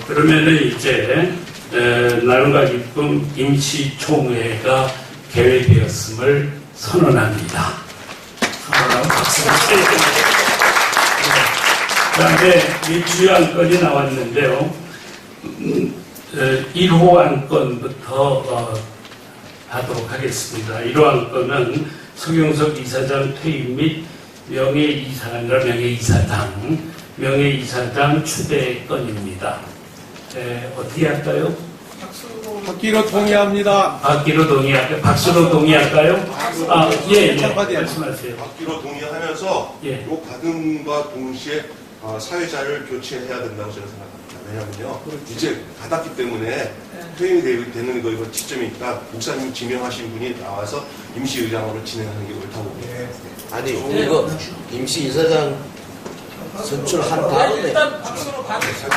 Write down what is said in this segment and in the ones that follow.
그러면은 이제 나눔과 기쁨 임시총회가 개회되었음을 선언합니다. 선언하고 박수를 쳐주세요. 그다음에 이 주요 안건이 나왔는데요. 1호 안건부터 하도록 하겠습니다. 1호 안건은 서경석 이사장 퇴임 및 명예이사장 추대 건입니다. 어떻게 할까요? 받기로 동의합니다. 받기로 동의할까요? 박수로 동의할까요? 말씀하세요. 받기로 동의하면서 예. 요 받음과 동시에 사회자를 교체해야 된다고 저는 생각합니다. 왜냐하면요, 이제 받았기 때문에 퇴임이 되는 거 이거 지점이니까 목사님 지명하신 분이 나와서 임시의장으로 진행하는 게 옳다고 봅니다. 아니 이거 임시 이사장 선출한 다음에 일단 박수로 받으시죠.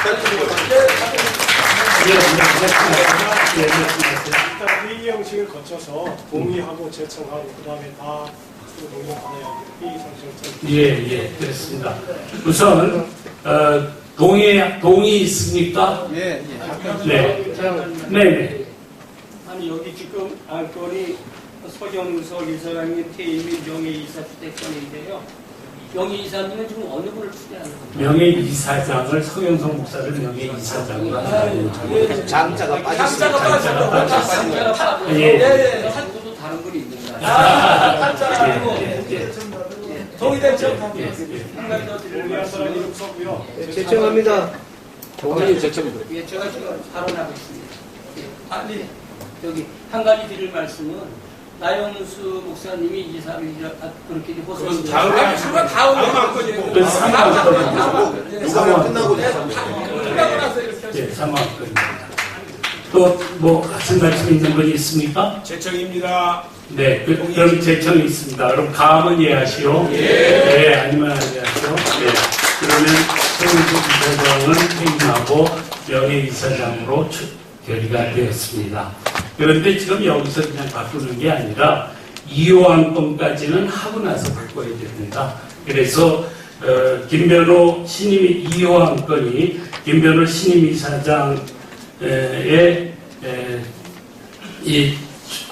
일단 회의 형식을 거쳐서 동의하고 제청하고 그 다음에 다 박수로 동의받아야 회의 상식을 예, 그렇습니다. 우선 동의 있습니까? 예. 네. 아니 여기 지금 안건이 서경석 이사장님 퇴임 및 명예이사 추대건인데요. 명예이사님은 지금 어느 분을 추대하는 겁니까? 명예이사장을 서경석 목사를 명예이사장으로 하는 장자가 빠졌습니다. 장자가 빠져. 예. 한국도 다른 분이 있는가? 동의됐죠? 한 가지 더 드릴 동의한 사람이 말씀은 없었고요. 제청합니다. 동의 제청입니다. 예, 제가 지금 발언하고 있습니다. 예. 여기 한 가지 드릴 말씀은 나영수 목사님이 이사를 그렇게 호소했습니다. 다음 안건이에요. 그 상황 요거는 끝나고 끝나고 나서 이렇게 예, 상황입니다. 또 뭐 하신 말씀 있는 분이 있습니까? 제청입니다. 네, 그럼 제청이 있습니다. 그럼 가음은 예하시오. 네, 아니면 안 예하시오. 네. 그러면 서울시 이사장은 퇴임하고 명예이사장으로 결의가 되었습니다. 그런데 지금 여기서 그냥 바꾸는 게 아니라 2호 안건까지는 하고 나서 바꿔야 됩니다. 그래서 김변호 신임 2호 안건이 김변호 신임 이사장의 이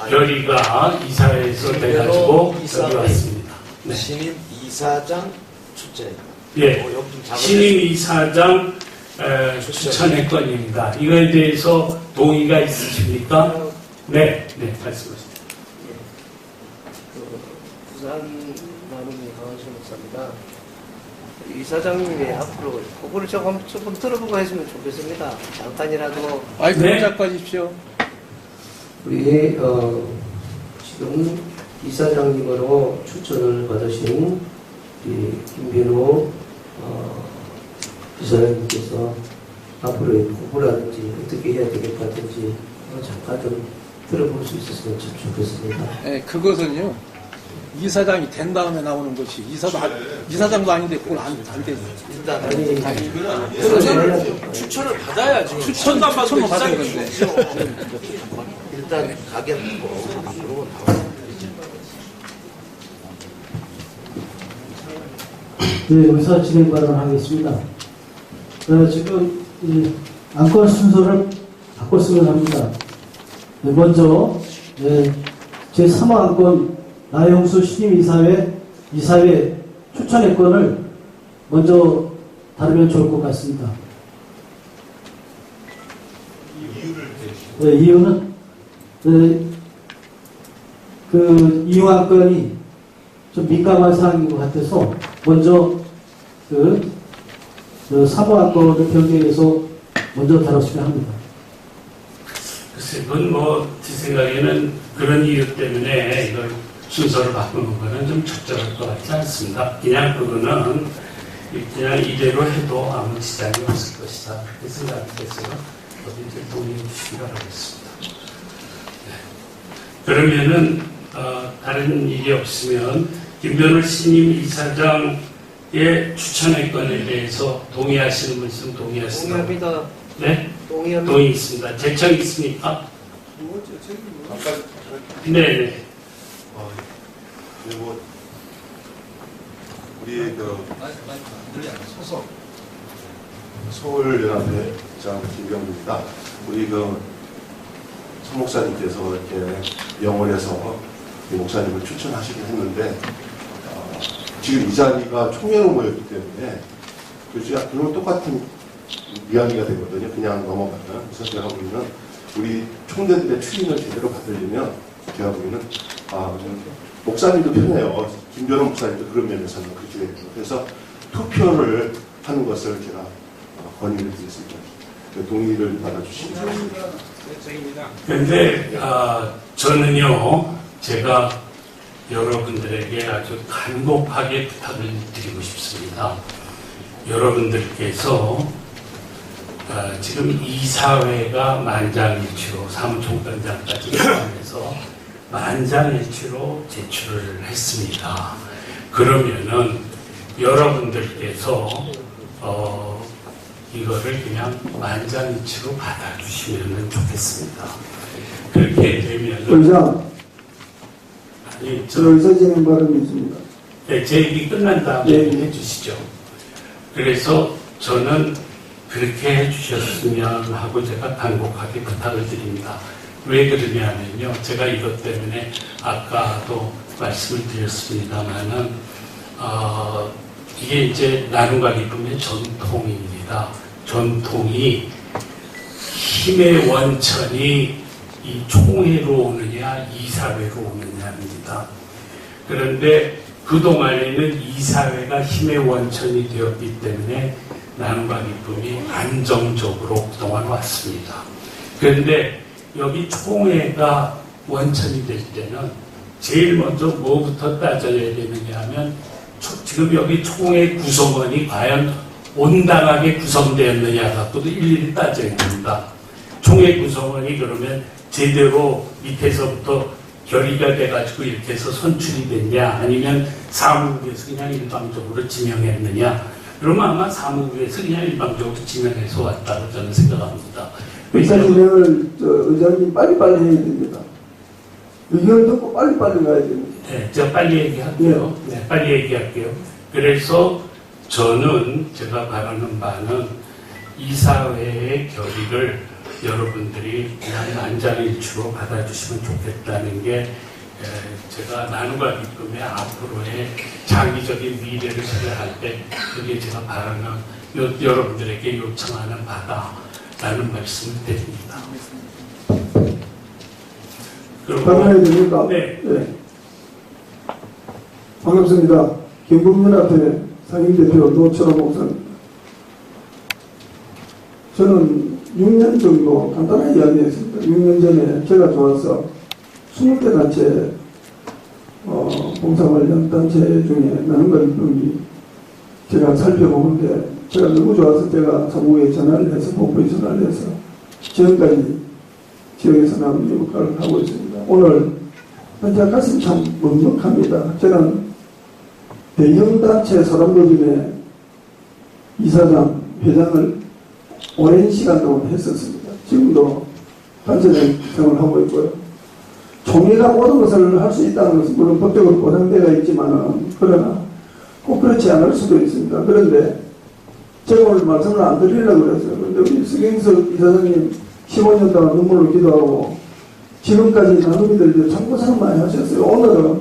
결의가 이사회에서 돼가지고 여기 왔습니다. 네. 신임 이사장 출제. 예, 신임 이사장 추천의 건입니다. 이거에 대해서 동의가 있으십니까? 네, 말씀하십시오. 부산 나눔이 강원시 목사입니다. 이사장님이 앞으로 그거를 조금 들어보고 했으면 좋겠습니다. 잠깐이라도. 아이고 네. 작가십시오. 우리 지금 이사장님으로 추천을 받으신 우리 김변호 이사장님께서 앞으로의 후보라든지 어떻게 해야 될 것 같은지 잠깐 좀 들어볼 수 있었으면 참 좋겠습니다. 네, 그것은요. 이사장이 된 다음에 나오는 것이 이사장도 아닌데 그걸 안 되죠. 일단 추천을 받아야지. 추천도 안 받으면 받은 건데. 일단 가게 앞으로 나와요. 네, 의사 진행 발언하겠습니다. 지금 이 안건 순서를 바꿨으면 합니다. 네, 먼저 제3호 안건 나영수 신임 이사회 추천의 건을 먼저 다루면 좋을 것 같습니다. 네, 이유는 그 2호 안건이 좀 민감한 사항인 것 같아서 먼저 그 3호 안건을 변경해서 먼저 다뤘으면 합니다. 글쎄, 그건 제 생각에는 그런 이유 때문에 이걸 순서를 바꾸는 거는 좀 적절할 것 같지 않습니다. 그냥 그거는 그냥 이대로 해도 아무 지장이 없을 것이다. 그렇게 생각해서 어딘지 동의해 주시기 바라겠습니다. 네. 그러면은 다른 일이 없으면 김변호 신임 이사장의 추천의 건에 대해서 동의하시는 분 있으면 동의하시나요? 동의합니다. 네? 동의합니다. 동의 있습니다. 제청 있습니까? 아까 네. 그리고 우리 소속 서울연합회 국장 김병구입니다. 우리 서 목사님께서 이렇게 영월에서 이 목사님을 추천하시긴 했는데 지금 이 자리가 총회로 모였기 때문에 그런 똑같은 이야기가 되거든요. 그냥 넘어가면. 그래서 제가 보기에는 우리 총대들의 추인을 제대로 받으려면 제가 보기에는 목사님도 편해요. 김변호 목사님도 그런 면에서는 그렇게 되고. 그래서 투표를 하는 것을 제가 건의를 드리겠습니다. 동의를 받아주시면. 그런데 저는요, 제가 여러분들에게 아주 간곡하게 부탁을 드리고 싶습니다. 여러분들께서 지금 이사회가 만장일치로 사무총장까지 포함해서 만장일치로 제출을 했습니다. 그러면은 여러분들께서 이거를 그냥 만장일치로 받아주시면 좋겠습니다. 그렇게 되면은 의장, 아니 의사 진행 발언이 있습니다. 네, 제 얘기 끝난 다음에 해 주시죠. 그래서 저는 그렇게 해주셨으면 하고 제가 간곡하게 부탁을 드립니다. 왜 그러냐면요. 제가 이것 때문에 아까도 말씀을 드렸습니다만은, 이게 이제 나눔과 기쁨의 전통입니다. 전통이 힘의 원천이 이 총회로 오느냐, 이사회로 오느냐입니다. 그런데 그동안에는 이사회가 힘의 원천이 되었기 때문에 나눔과 기쁨이 안정적으로 그동안 왔습니다. 그런데 여기 총회가 원천이 될 때는 제일 먼저 뭐부터 따져야 되느냐 하면 지금 여기 총회 구성원이 과연 온당하게 구성되었느냐 갖고도 일일이 따져야 됩니다. 총회 구성원이 그러면 제대로 밑에서부터 결의가 돼가지고 이렇게 해서 선출이 됐냐 아니면 사무국에서 그냥 일방적으로 지명했느냐 그러면 아마 사무국에서 그냥 일방적으로 지명해서 왔다고 저는 생각합니다. 의사 진행을 의장님 빨리빨리 해야 됩니다. 의견을 듣고 빨리빨리 가야 됩니다. 네, 제가 빨리 얘기할게요. 네, 빨리 얘기할게요. 그래서 저는 제가 바라는 바는 이사회의 결의를 여러분들이 그냥 만장일치로 받아주시면 좋겠다는 게 제가 나눔과 기쁨의 앞으로의 장기적인 미래를 생각할 때 그게 제가 바라는 여러분들에게 요청하는 바다라는 말씀을 드립니다. 답변해야 됩니까? 네. 네. 반갑습니다. 경북연합회 상임대표 노철호 목사입니다. 저는 6년 정도 간단하게 이야기했습니다. 6년 전에 제가 좋아서 20개 단체 봉사 관련 단체 중에 나눔과 기쁨이 제가 살펴보는데 제가 너무 좋아서 제가 사무국에 전화를 해서 본부에 전화를 해서 지금까지 지역에서 나눔 역할을 하고 있습니다. 오늘 진짜 가슴이 참 먹먹합니다. 저는 대형단체 사람들 이사장, 회장을 오랜 시간 동안 했었습니다. 지금도 단체장 생활을 하고 있고요. 총회가 모든 것을 할 수 있다는 것은 물론 법적으로 보장되어 있지만 그러나 꼭 그렇지 않을 수도 있습니다. 그런데 제가 오늘 말씀을 안 드리려고 그랬어요. 그런데 우리 서경석 이사장님 15년 동안 눈물로 기도하고 지금까지 나눔이들 참 고생 많이 하셨어요. 오늘은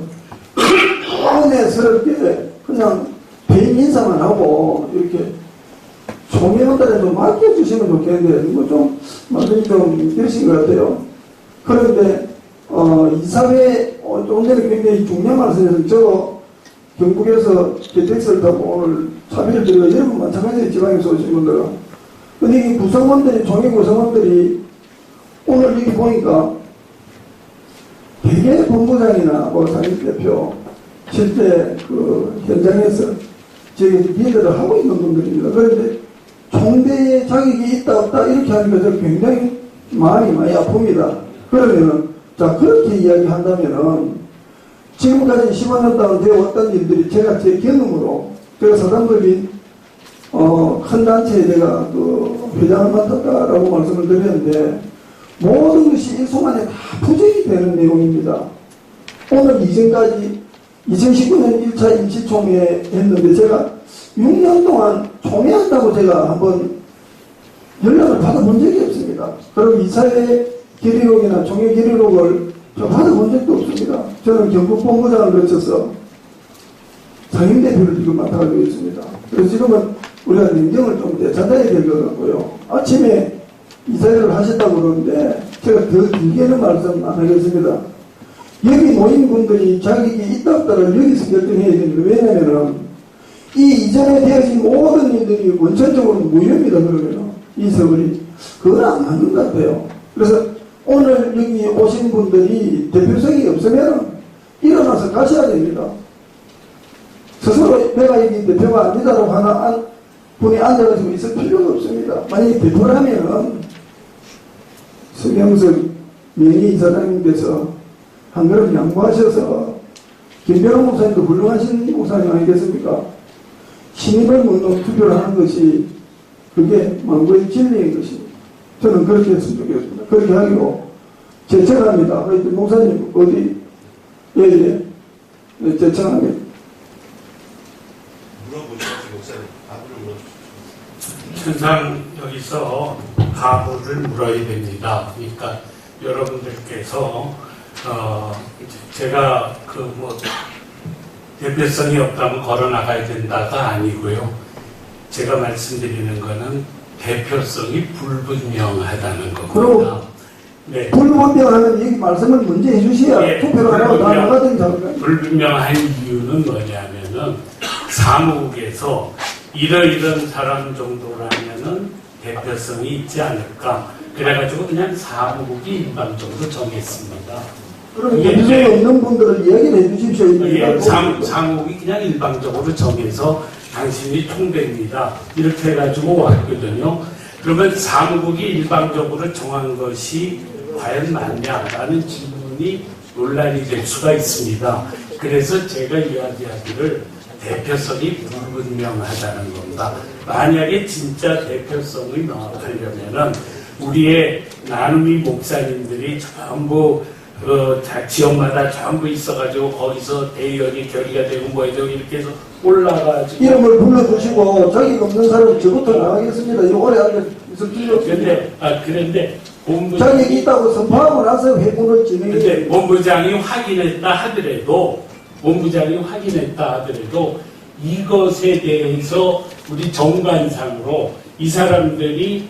은혜스럽게 그냥 배임 인사만 하고 이렇게 총회원들에 좀 맡겨주시면 좋겠는데 이거 좀 말씀이 좀 길으신 것 같아요. 그런데 이사회 조금 전에 굉장히 중요한 말씀에서 저 경북에서 KTX를 타고 오늘 참여를 드리고 여러분 마찬가지로 지방에서 오신 분들은 근데 이 구성원들이 총회 구성원들이 오늘 여기 보니까 대개 본부장이나 뭐 상임대표 실제 그 현장에서 저희 리더를 하고 있는 분들입니다. 그런데 총대의 자격이 있다 없다 이렇게 하니까 저 굉장히 마음이 많이 아픕니다. 그러면은 자 그렇게 이야기한다면은 지금까지 15년 동안 되어왔던 일들이 제가 제 경험으로 제가 사람들이 큰 단체에 내가 그 회장을 맡았다라고 말씀을 드렸는데 모든 것이 일순간에 다 부정이 되는 내용입니다. 오늘 이전까지 2019년 1차 임시총회 했는데 제가 6년 동안 총회한다고 제가 한번 연락을 받아본 적이 없습니다. 그리고 이사회 기록이나 종회 기록을 저 받아본 적도 없습니다. 저는 경북본부장을 거쳐서 상임대표를 지금 맡아가지고 있습니다. 그래서 지금은 우리가 냉정을 좀 되찾아야 될 것 같고요. 아침에 이사회를 하셨다고 그러는데 제가 더 길게는 말씀 안 하겠습니다. 여기 모인 분들이 자격이 있다 없다를 여기서 결정해야 됩니다. 왜냐면은 이 이전에 되어진 모든 일들이 원천적으로 무효입니다. 그러면 이 세월이 그건 안 맞는 것 같아요. 그래서 오늘 여기 오신 분들이 대표성이 없으면 일어나서 가셔야 됩니다. 스스로 내가 여기 대표가 아니다라고 하나 분이 앉아가지고 있을 필요가 없습니다. 만약에 대표라면 서명석 명의 이사장님께서 한 걸음 양보하셔서 김병호 목사님도 훌륭하신 목사님 아니겠습니까? 신임을 묻는 투표를 하는 것이 그게 망고의 진리인 것입니다. 저는 그렇게 했으면 좋겠습니다. 그렇게 하기로 제청합니다. 목사님 어디? 예. 제청합니다. 물어보죠, 목사님. 답을 물어주십시오. 항상 여기서 답을 물어야 됩니다. 그러니까 여러분들께서 제가 대표성이 없다면 걸어나가야 된다가 아니고요. 제가 말씀드리는 거는 대표성이 불분명하다는 겁니다. 네. 불분명하면 이 말씀을 먼저 해주셔야 투표를 하라고 다 나가던 장면. 불분명한 이유는 뭐냐면은 사무국에서 이런 사람 정도라면은 대표성이 있지 않을까. 그래가지고 그냥 사무국이 일방적으로 정했습니다. 그럼 대표성이 없는 분들을 이야기를 해주십시오. 예, 사무국이 그냥 일방적으로 정해서 당신이 통대입니다. 이렇게 해가지고 왔거든요. 그러면 사무국이 일방적으로 정한 것이 과연 맞냐라는 질문이 논란이 될 수가 있습니다. 그래서 제가 이야기하기를 대표성이 불분명하다는 겁니다. 만약에 진짜 대표성이 명확하려면은 우리의 나눔이 목사님들이 전부 지역마다 전부 있어가지고 거기서 대의원이 결의가 되고 뭐 해도 이렇게 해서 올라가지고 이름을 불러주시고 자기가 없는 사람 저부터 나가겠습니다. 이 오래 앉아 있을 필요 없습니다. 그런데 자격이 있다고 선포하고 나서 회군을 진행해. 근데 본부장이 확인했다 하더라도 이것에 대해서 우리 정관상으로 이 사람들이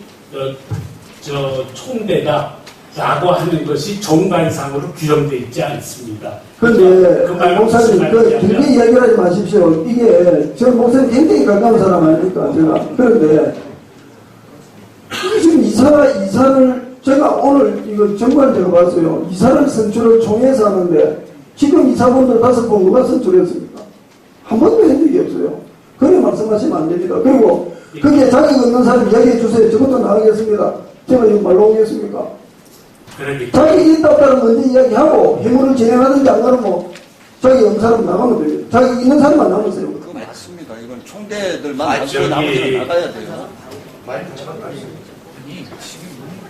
총대다라고 하는 것이 정관상으로 규정되어 있지 않습니다. 그런데 목사님 길게 이야기를 하지 마십시오. 이게 저 목사님 굉장히 가까운 사람 아닙니까 제가. 그런데 이게 지금 이사를 제가 오늘 이거 정관 제가 봤어요. 이사를 선출을 총회에서 하는데 지금 이사분들 5분 누가 선출했습니까? 한 번도 한 적이 없어요. 그렇게 말씀하시면 안 됩니다. 그리고 거기에 자격 없는 사람 이야기해 주세요. 저부터 나가겠습니다. 제가 이거 말로 오겠습니까? 자격이 있다 없다는 먼저 이야기하고 회문을 진행하든지 안 그러면 뭐 자격이 없는 사람 나가면 됩니다. 자격이 있는 사람만 남으세요. 그거 맞습니다. 이건 총대들만 나머지는 나가야 돼요.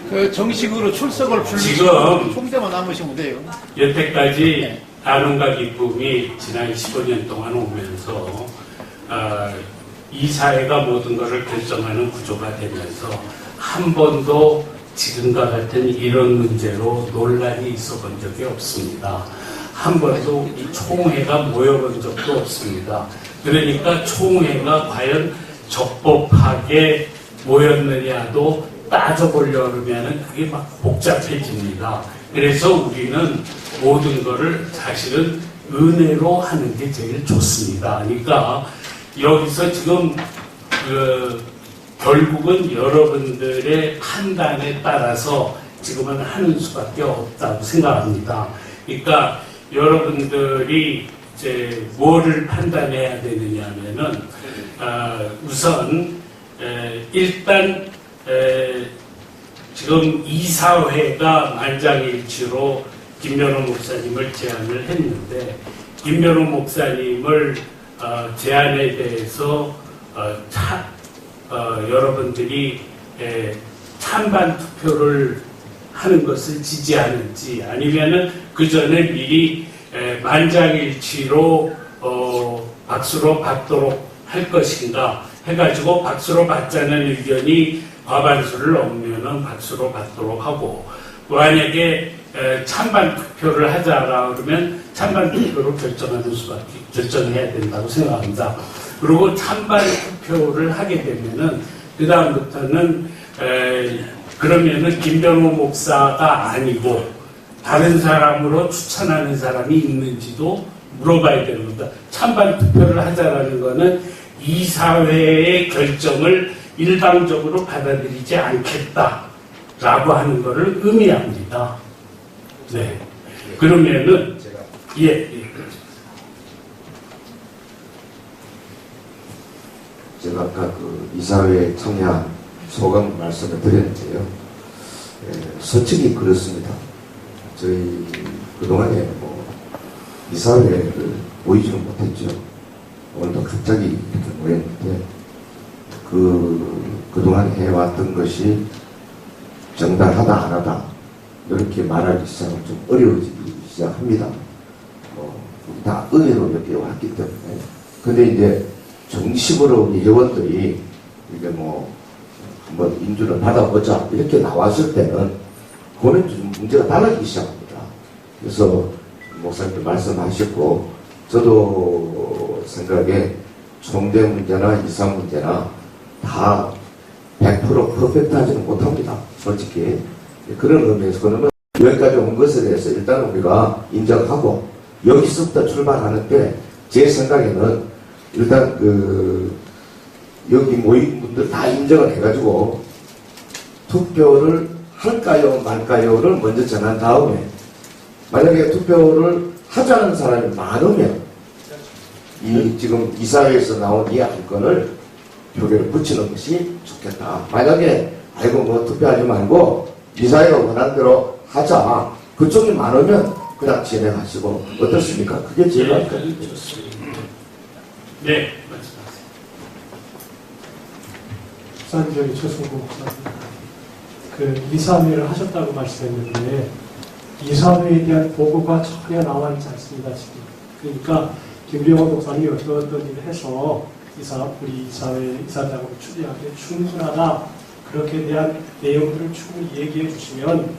그 정식으로 출석을 지금 총대만 남으시면 돼요. 여태까지 나눔과 기쁨이 지난 15년 동안 오면서 이 사회가 모든 것을 결정하는 구조가 되면서 한 번도 지금과 같은 이런 문제로 논란이 있어 본 적이 없습니다. 한 번도 이 총회가 모여본 적도 없습니다. 그러니까 총회가 과연 적법하게 모였느냐도 따져보려고 하면 그게 막 복잡해집니다. 그래서 우리는 모든 것을 사실은 은혜로 하는 게 제일 좋습니다. 그러니까 여기서 지금 결국은 여러분들의 판단에 따라서 지금은 하는 수밖에 없다고 생각합니다. 그러니까 여러분들이 이제 뭐를 판단해야 되느냐면은 우선 일단 지금 이사회가 만장일치로 김면호 목사님을 제안을 했는데 김면호 목사님을 제안에 대해서 여러분들이 찬반 투표를 하는 것을 지지하는지 아니면은 그 전에 미리 만장일치로 박수로 받도록 할 것인가 해가지고 박수로 받자는 의견이 과반수를 넘으면은 박수로 받도록 하고, 만약에 찬반 투표를 하자라 그러면 찬반 투표로 결정해야 된다고 생각합니다. 그리고 찬반 투표를 하게 되면은 그 다음부터는 그러면은 김병호 목사가 아니고 다른 사람으로 추천하는 사람이 있는지도 물어봐야 되는 겁니다. 찬반 투표를 하자라는 거는 이사회의 결정을 일방적으로 받아들이지 않겠다라고 하는 것을 의미합니다. 네. 그러면은 예. 제가 아까 그 이사회에 참여한 소감 말씀을 드렸는데요. 솔직히 그렇습니다. 저희 그동안에 뭐 이사회를 모이지는 못했죠. 오늘도 갑자기 이렇게 모였는데 그동안 해왔던 것이 정당하다 안 하다 이렇게 말하기 시작하면 좀 어려워지기 시작합니다. 우리 다 의회로 이렇게 왔기 때문에. 근데 이제 정식으로 우리 회원들이 이게 뭐 한번 인준을 받아보자 이렇게 나왔을 때는 그거는 좀 문제가 달라지기 시작합니다. 그래서 목사님도 말씀하셨고 저도 생각에 총대 문제나 이사 문제나 다 100% 퍼펙트하지는 못합니다. 솔직히 그런 의미에서 그러면 여기까지 온 것에 대해서 일단 우리가 인정하고 여기서부터 출발하는데 제 생각에는 일단 여기 모인 분들 다 인정을 해가지고 투표를 할까요 말까요를 먼저 정한 다음에 만약에 투표를 하자는 사람이 많으면 이 지금 이사회에서 나온 이 안건을 표결에 붙이는 것이 좋겠다. 만약에 아이고 뭐 투표하지 말고 이사회가 원하는 대로 하자. 그쪽이 많으면 그냥 진행하시고 어떻습니까? 그게 제일 맞거든요. 네, 말씀하세요. 부산지역의 최승구 목사입니다. 그 이사회를 하셨다고 말씀했는데 이사회에 대한 보고가 전혀 나와 있지 않습니다. 지금. 그러니까 김병호 목사님이 어떤 일을 해서 우리 이사회 이사장으로 추대하기에 충분하다. 그렇게 대한 내용들을 충분히 얘기해 주시면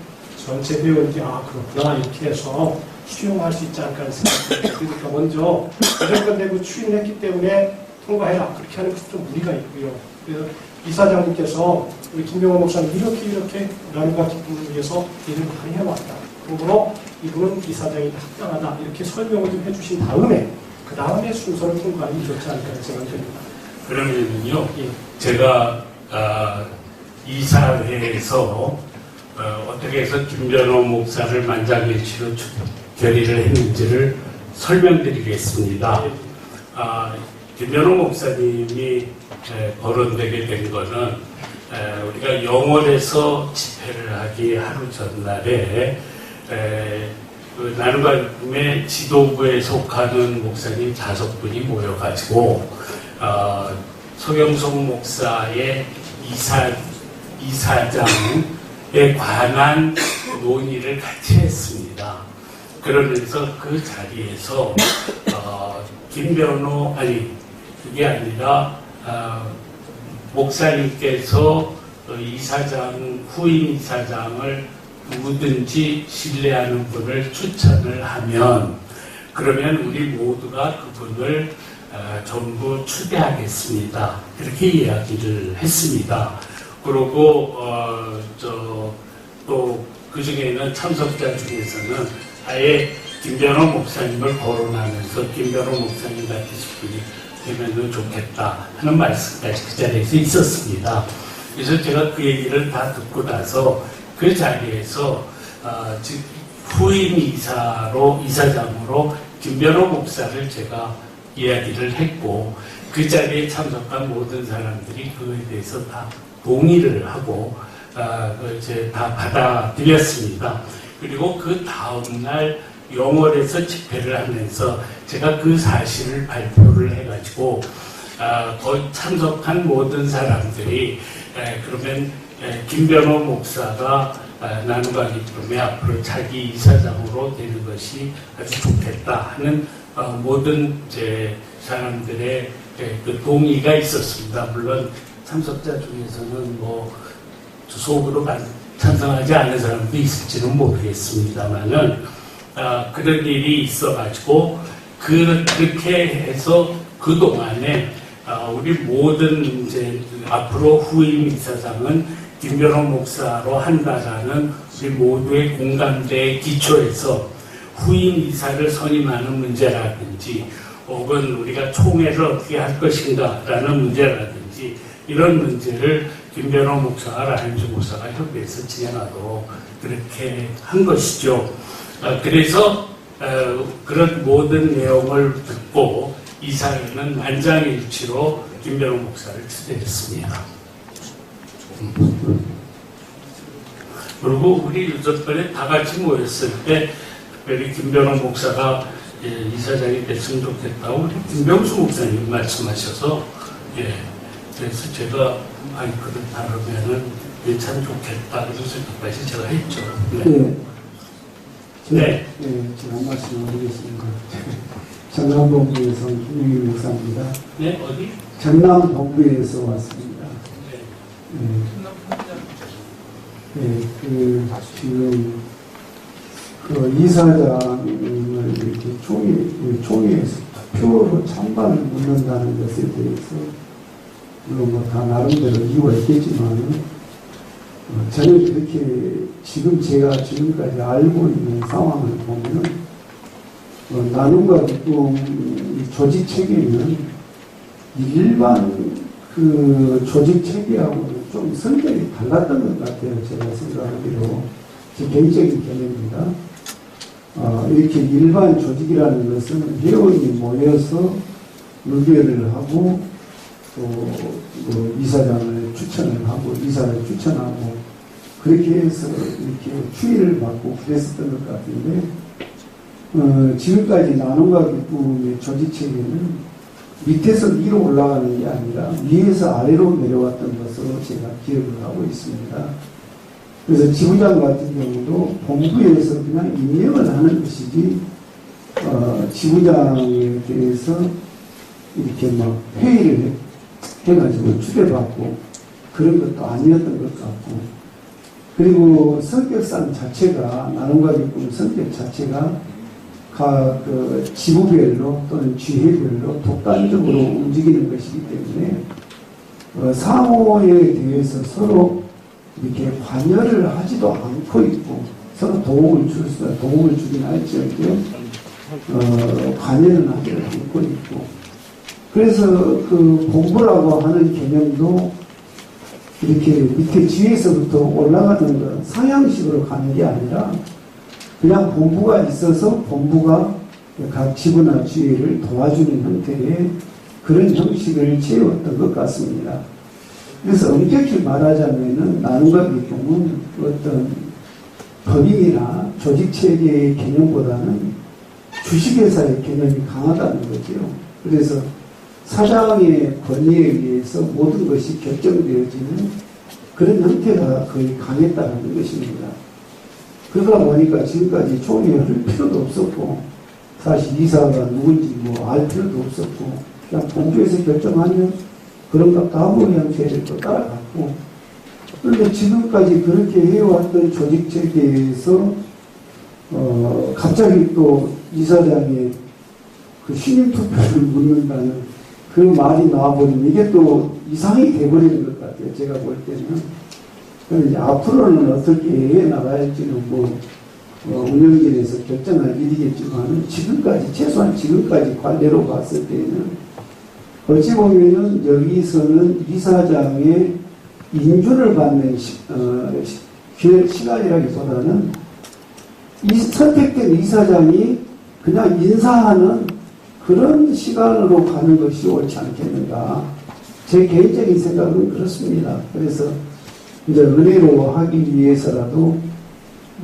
전체 회원들이 그렇구나 이렇게 해서 수용할 수 있지 않을까 하는 생각이 듭니다. 그러니까 먼저 무조건 내고 추인했기 때문에 통과해라. 그렇게 하는 것은 좀 무리가 있고요. 그래서 이사장님께서 우리 김병호 목사님 이렇게 나눔과 기쁨을 위해서 일을 많이 해왔다. 그러므로 이분은 이사장이 합당하다. 이렇게 설명을 좀 해주신 다음에 그 다음에 순서를 통과하는 게 좋지 않을까 생각이 듭니다. 그러면요, 제가 이사회에서 어떻게 해서 김병호 목사를 만장일치로 결의를 했는지를 설명드리겠습니다. 김병호 목사님이 거론되게 된 거는 우리가 영월에서 집회를 하기 하루 전날에 나눔과기쁨의 지도부에 속하는 목사님 5분이 모여가지고 서경석 목사의 이사장에 관한 논의를 같이 했습니다. 그러면서 그 자리에서 그게 아니라 목사님께서 후임 이사장을 누구든지 신뢰하는 분을 추천을 하면 그러면 우리 모두가 그분을 전부 추대하겠습니다. 그렇게 이야기를 했습니다. 그리고 또 그 중에는 참석자 중에서는 아예 김병호 목사님을 거론하면서 김병호 목사님 같은 분이 되면 좋겠다 하는 말씀까지 그 자리에서 있었습니다. 그래서 제가 그 얘기를 다 듣고 나서 그 자리에서 후임 이사장으로 김병호 목사를 제가 이야기를 했고 그 자리에 참석한 모든 사람들이 그거에 대해서 다 동의를 하고 이제 다 받아들였습니다. 그리고 그 다음날 영월에서 집회를 하면서 제가 그 사실을 발표를 해가지고 거기 참석한 모든 사람들이 그러면 김병호 목사가 나눔과 기쁨에 앞으로 자기 이사장으로 되는 것이 아주 좋겠다 하는 모든 사람들의 그 동의가 있었습니다. 물론 참석자 중에서는 속으로 찬성하지 않는 사람도 있을지는 모르겠습니다만은 그런 일이 있어가지고 그렇게 해서 그 동안에 우리 모든 이제 앞으로 후임 이사장은 김변호 목사로 한다라는 우리 모두의 공감대에 기초해서 후임 이사를 선임하는 문제라든지 혹은 우리가 총회를 어떻게 할 것인가라는 문제라든지 이런 문제를 김변호 목사와 라임스 목사가 협의해서 진행하도록 그렇게 한 것이죠. 그래서 그런 모든 내용을 듣고 이사회는 만장일치로 김변호 목사를 추대했습니다. 그리고 우리 유족들이 다 같이 모였을 때 특별히 김변호 목사가 이사장이 됐으면 좋겠다고 우리 김병수 목사님 말씀하셔서 그래서 제가 그렇다면은 참 좋겠다 그래서 생각까지 제가 했죠. 네. 제가 한 말씀 드리겠습니다. 전남본부에서 김용희 목사입니다. 네, 어디? 전남본부에서 왔습니다. 지금 이사장을 이렇게 총회에서 투표로 찬반을 묻는다는 것에 대해서 물론 다 나름대로 이유가 있겠지만 저는 그렇게 지금 제가 지금까지 알고 있는 상황을 보면 나눔과 기쁨 조직 체계는 일반 그 조직 체계하고는 좀 성격이 달랐던 것 같아요. 제가 생각하기로 제 개인적인 견해입니다. 이렇게 일반 조직이라는 것은 회원이 모여서 의결을 하고 또 이사장을 추천을 하고 이사를 추천하고 그렇게 해서 이렇게 추이를 받고 그랬었던 것 같은데 지금까지 나눔과 기쁨의 조직 체계는 밑에서 위로 올라가는 게 아니라 위에서 아래로 내려왔던 것으로 제가 기억을 하고 있습니다. 그래서 지부장 같은 경우도 본부에서 그냥 임명을 하는 것이지 지부장에 대해서 이렇게 막 회의를 해가지고 추대받고 그런 것도 아니었던 것 같고 그리고 성격상 자체가 나눔과 기쁨 성격 자체가 각 그 지부별로 또는 지회별로 독단적으로 움직이는 것이기 때문에 상호에 대해서 서로 이렇게 관여를 하지도 않고 있고 서로 도움을 주긴 할지언정 관여는 하지 않고 있고 그래서 그 본부라고 하는 개념도 이렇게 밑에 지에서부터 올라가는 건 상향식으로 가는 게 아니라 그냥 본부가 있어서 본부가 각 지부나 지회를 도와주는 형태의 그런 형식을 채웠던 것 같습니다. 그래서 엄격히 말하자면은 나눔과 기쁨은 어떤 법인이나 조직체계의 개념보다는 주식회사의 개념이 강하다는 거죠. 그래서 사장의 권위에 의해서 모든 것이 결정되어지는 그런 형태가 거의 강했다는 것입니다. 그러다 보니까 지금까지 총회를 할 필요도 없었고 사실 이사가 누군지 알 필요도 없었고 그냥 본부에서 결정하면 그런 것 다 하고 그냥 걔를 또 따라갔고 그런데 지금까지 그렇게 해왔던 조직체계에서 갑자기 또 이사장의 그 신임 투표를 묻는다는 그 말이 나와버리면 이게 또 이상이 돼버리는 것 같아요. 제가 볼 때는. 그럼 이제 앞으로는 어떻게 해 나가야지는 운영진에서 결정할 일이겠지만 최소한 지금까지 관례로 봤을 때는 어찌 보면은 여기서는 이사장의 인준을 받는 시간이라기보다는 선택된 이사장이 그냥 인사하는 그런 시간으로 가는 것이 옳지 않겠는가. 제 개인적인 생각은 그렇습니다. 그래서 이제 은혜로 하기 위해서라도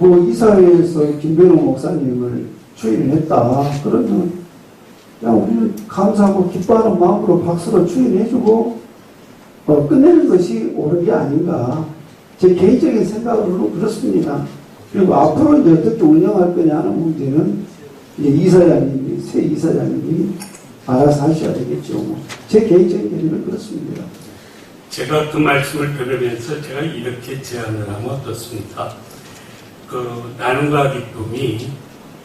이사회에서 김변호 목사님을 추인을 했다. 그러면 그냥 우리는 감사하고 기뻐하는 마음으로 박수로 추인해주고 끝내는 것이 옳은 게 아닌가. 제 개인적인 생각으로 그렇습니다. 그리고 앞으로 이제 어떻게 운영할 거냐 하는 문제는 이제 새 이사장님이 알아서 하셔야 되겠죠. 제 개인적인 견해는 그렇습니다. 제가 그 말씀을 들으면서 제가 이렇게 제안을 하면 어떻습니까? 그 나눔과 기쁨이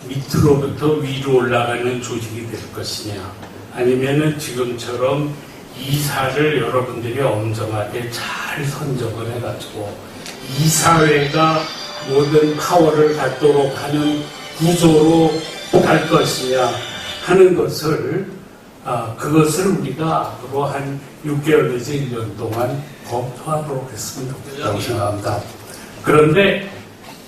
밑으로부터 위로 올라가는 조직이 될 것이냐, 아니면은 지금처럼 이사를 여러분들이 엄정하게 잘 선정을 해가지고 이사회가 모든 파워를 갖도록 하는 구조로 갈 것이냐 하는 것을 그것을 우리가 앞으로 한 6개월 내지 1년 동안 검토하도록 했으면 좋겠다고 생각합니다. 그런데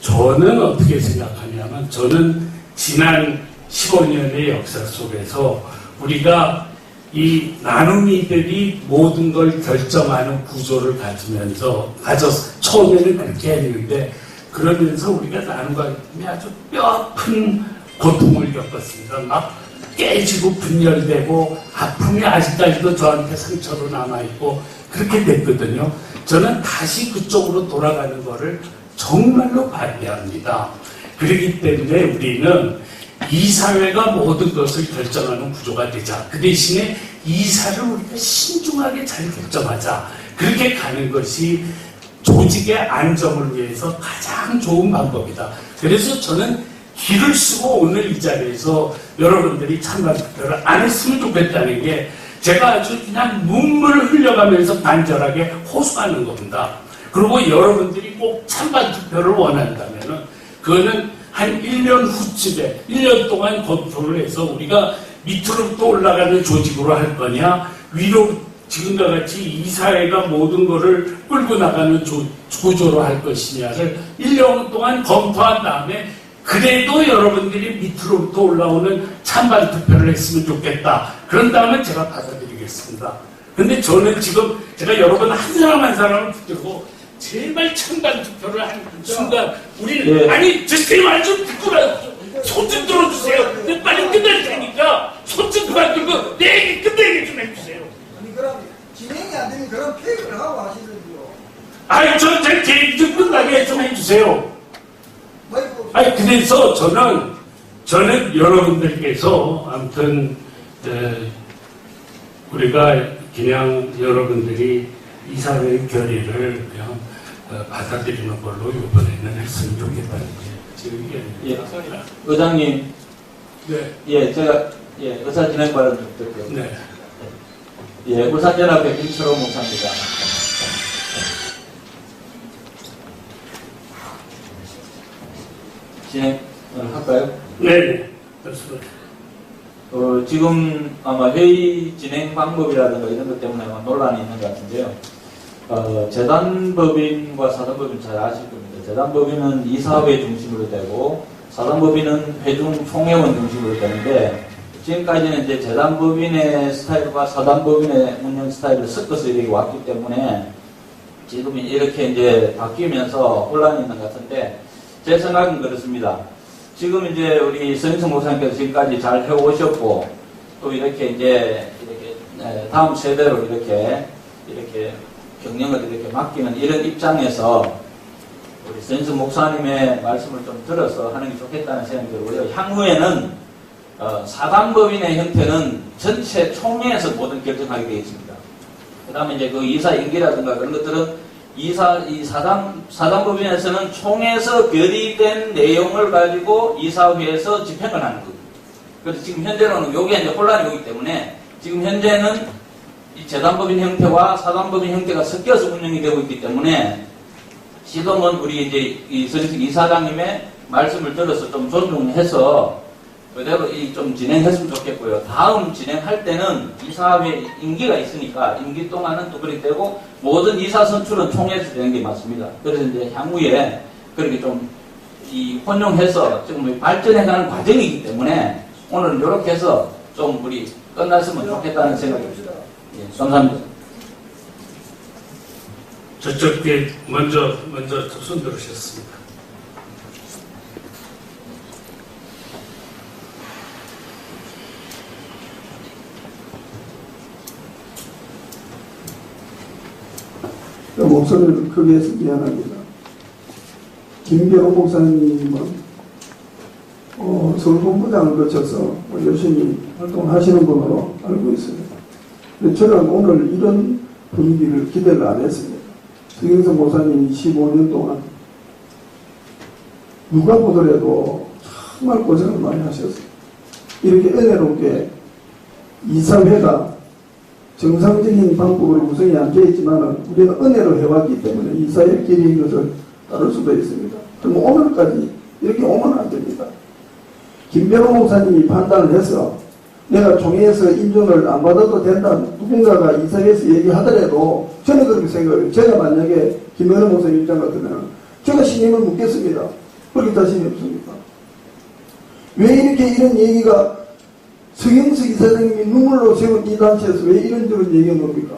저는 어떻게 생각하냐면, 저는 지난 15년의 역사 속에서 우리가 이 나눔이들이 모든 걸 결정하는 구조를 가져서 처음에는 그렇게 했는데, 그러면서 우리가 나눔과 기쁨이 아주 뼈아픈 고통을 겪었습니다. 막 깨지고 분열되고 아픔이 아직까지도 저한테 상처로 남아있고 그렇게 됐거든요. 저는 다시 그쪽으로 돌아가는 것을 정말로 반대합니다. 그렇기 때문에 우리는 이사회가 모든 것을 결정하는 구조가 되자. 그 대신에 이사를 우리가 신중하게 잘 결정하자. 그렇게 가는 것이 조직의 안정을 위해서 가장 좋은 방법이다. 그래서 저는 기를 쓰고 오늘 이 자리에서 여러분들이 찬반 투표를 안 했으면 좋겠다는 게, 제가 아주 그냥 눈물을 흘려가면서 간절하게 호소하는 겁니다. 그리고 여러분들이 꼭 찬반 투표를 원한다면은 그거는 한 1년 후쯤에 1년 동안 검토를 해서 우리가 밑으로부터 올라가는 조직으로 할 거냐, 위로 지금과 같이 이사회가 모든 것을 끌고 나가는 구조로 할 것이냐를 1년 동안 검토한 다음에, 그래도 여러분들이 밑으로부터 올라오는 찬반 투표를 했으면 좋겠다. 그런 다음에 제가 받아들이겠습니다. 근데 저는 지금 제가 여러분 한 사람 한 사람을 붙들고 제발 찬반 투표를 한 순간 우리는 아니 제 말 좀 듣고 손 좀 들어주세요. 근데 빨리 끝낼 테니까 손 좀 그만 들고 내 얘기 끝내게 좀 해주세요. 아니 그럼 진행이 안 되면 그런 폐기를 하고 하시는지요? 아니 제 계획 좀 끝나게 좀 해주세요. 아니 그래서 저는 여러분들께서 아무튼 우리가 그냥 여러분들이 이사회의 결의를 그냥 받아들이는 걸로 이번에는 했으면 좋겠다는 게 지금 이게 의장님, 네, 제가 의사 진행 발언 좀 드릴게요. 네, 울산연합회 김철호 목사입니다. 진행을 할까요? 네, 그렇습니다. 지금 아마 회의 진행 방법이라든가 이런 것 때문에 아마 논란이 있는 것 같은데요. 재단법인과 사단법인 잘 아실 겁니다. 재단법인은 이사회 중심으로 되고 사단법인은 회중 총회원 중심으로 되는데, 지금까지는 이제 재단법인의 스타일과 사단법인의 운영 스타일을 섞어서 이렇게 왔기 때문에 지금 이렇게 이제 바뀌면서 혼란이 있는 것 같은데, 제 생각은 그렇습니다. 지금 이제 우리 서인성 목사님께서 지금까지 잘 해오셨고, 또 이렇게 이제 다음 세대로 이렇게 경영을 이렇게 맡기는 이런 입장에서 우리 서인성 목사님의 말씀을 좀 들어서 하는 게 좋겠다는 생각이 들고요. 향후에는 사단법인의 형태는 전체 총회에서 모든 결정하게 되어 있습니다. 그 다음에 이제 그 이사 임기라든가 그런 것들은 이 사단법인에서는 총회에서 결의된 내용을 가지고 이사회에서 집행을 하는 겁니다. 그래서 지금 현재로는 여기에 이제 혼란이 오기 때문에 지금 현재는 이 재단법인 형태와 사단법인 형태가 섞여서 운영이 되고 있기 때문에 지금은 우리 이제 이 서진식 이사장님의 말씀을 들어서 좀 존중해서 그대로 좀 진행했으면 좋겠고요. 다음 진행할 때는 이사회 임기가 있으니까 임기 동안은 또 그렇게 되고 모든 이사 선출은 총회에서 되는 게 맞습니다. 그래서 이제 향후에 그렇게 좀 혼용해서 지금 발전해가는 과정이기 때문에 오늘은 이렇게 해서 좀 우리 끝났으면 좋겠다는 생각입니다. 감사합니다. 저쪽에 먼저 손 들으셨습니다. 목소리를 크게 해서 미안합니다. 김병호 목사님은 서울본부장을 거쳐서 열심히 활동하시는 분으로 알고 있습니다. 제가 오늘 이런 분위기를 기대를 안 했습니다. 서경석 목사님이 15년 동안 누가 보더라도 정말 고생을 많이 하셨어요. 이렇게 은혜롭게 이사회가 정상적인 방법으로 구성이 안 되어 있지만 우리는 은혜로 해왔기 때문에 이사회 길이인 것을 따를 수도 있습니다. 그럼 오늘까지 이렇게 오면 안 됩니다. 김병호 목사님이 판단을 해서 내가 총회에서 인준을 안 받아도 된다. 누군가가 이사회에서 얘기하더라도 저는 그렇게 생각해요. 제가 만약에 김병호 목사님 입장 같으면 제가 신임을 묻겠습니다. 그렇게 자신이 없습니까? 왜 이렇게 이런 얘기가 서경석 이사장님이 눈물로 세운 이 단체에서 왜 이런저런 얘기한 겁니까?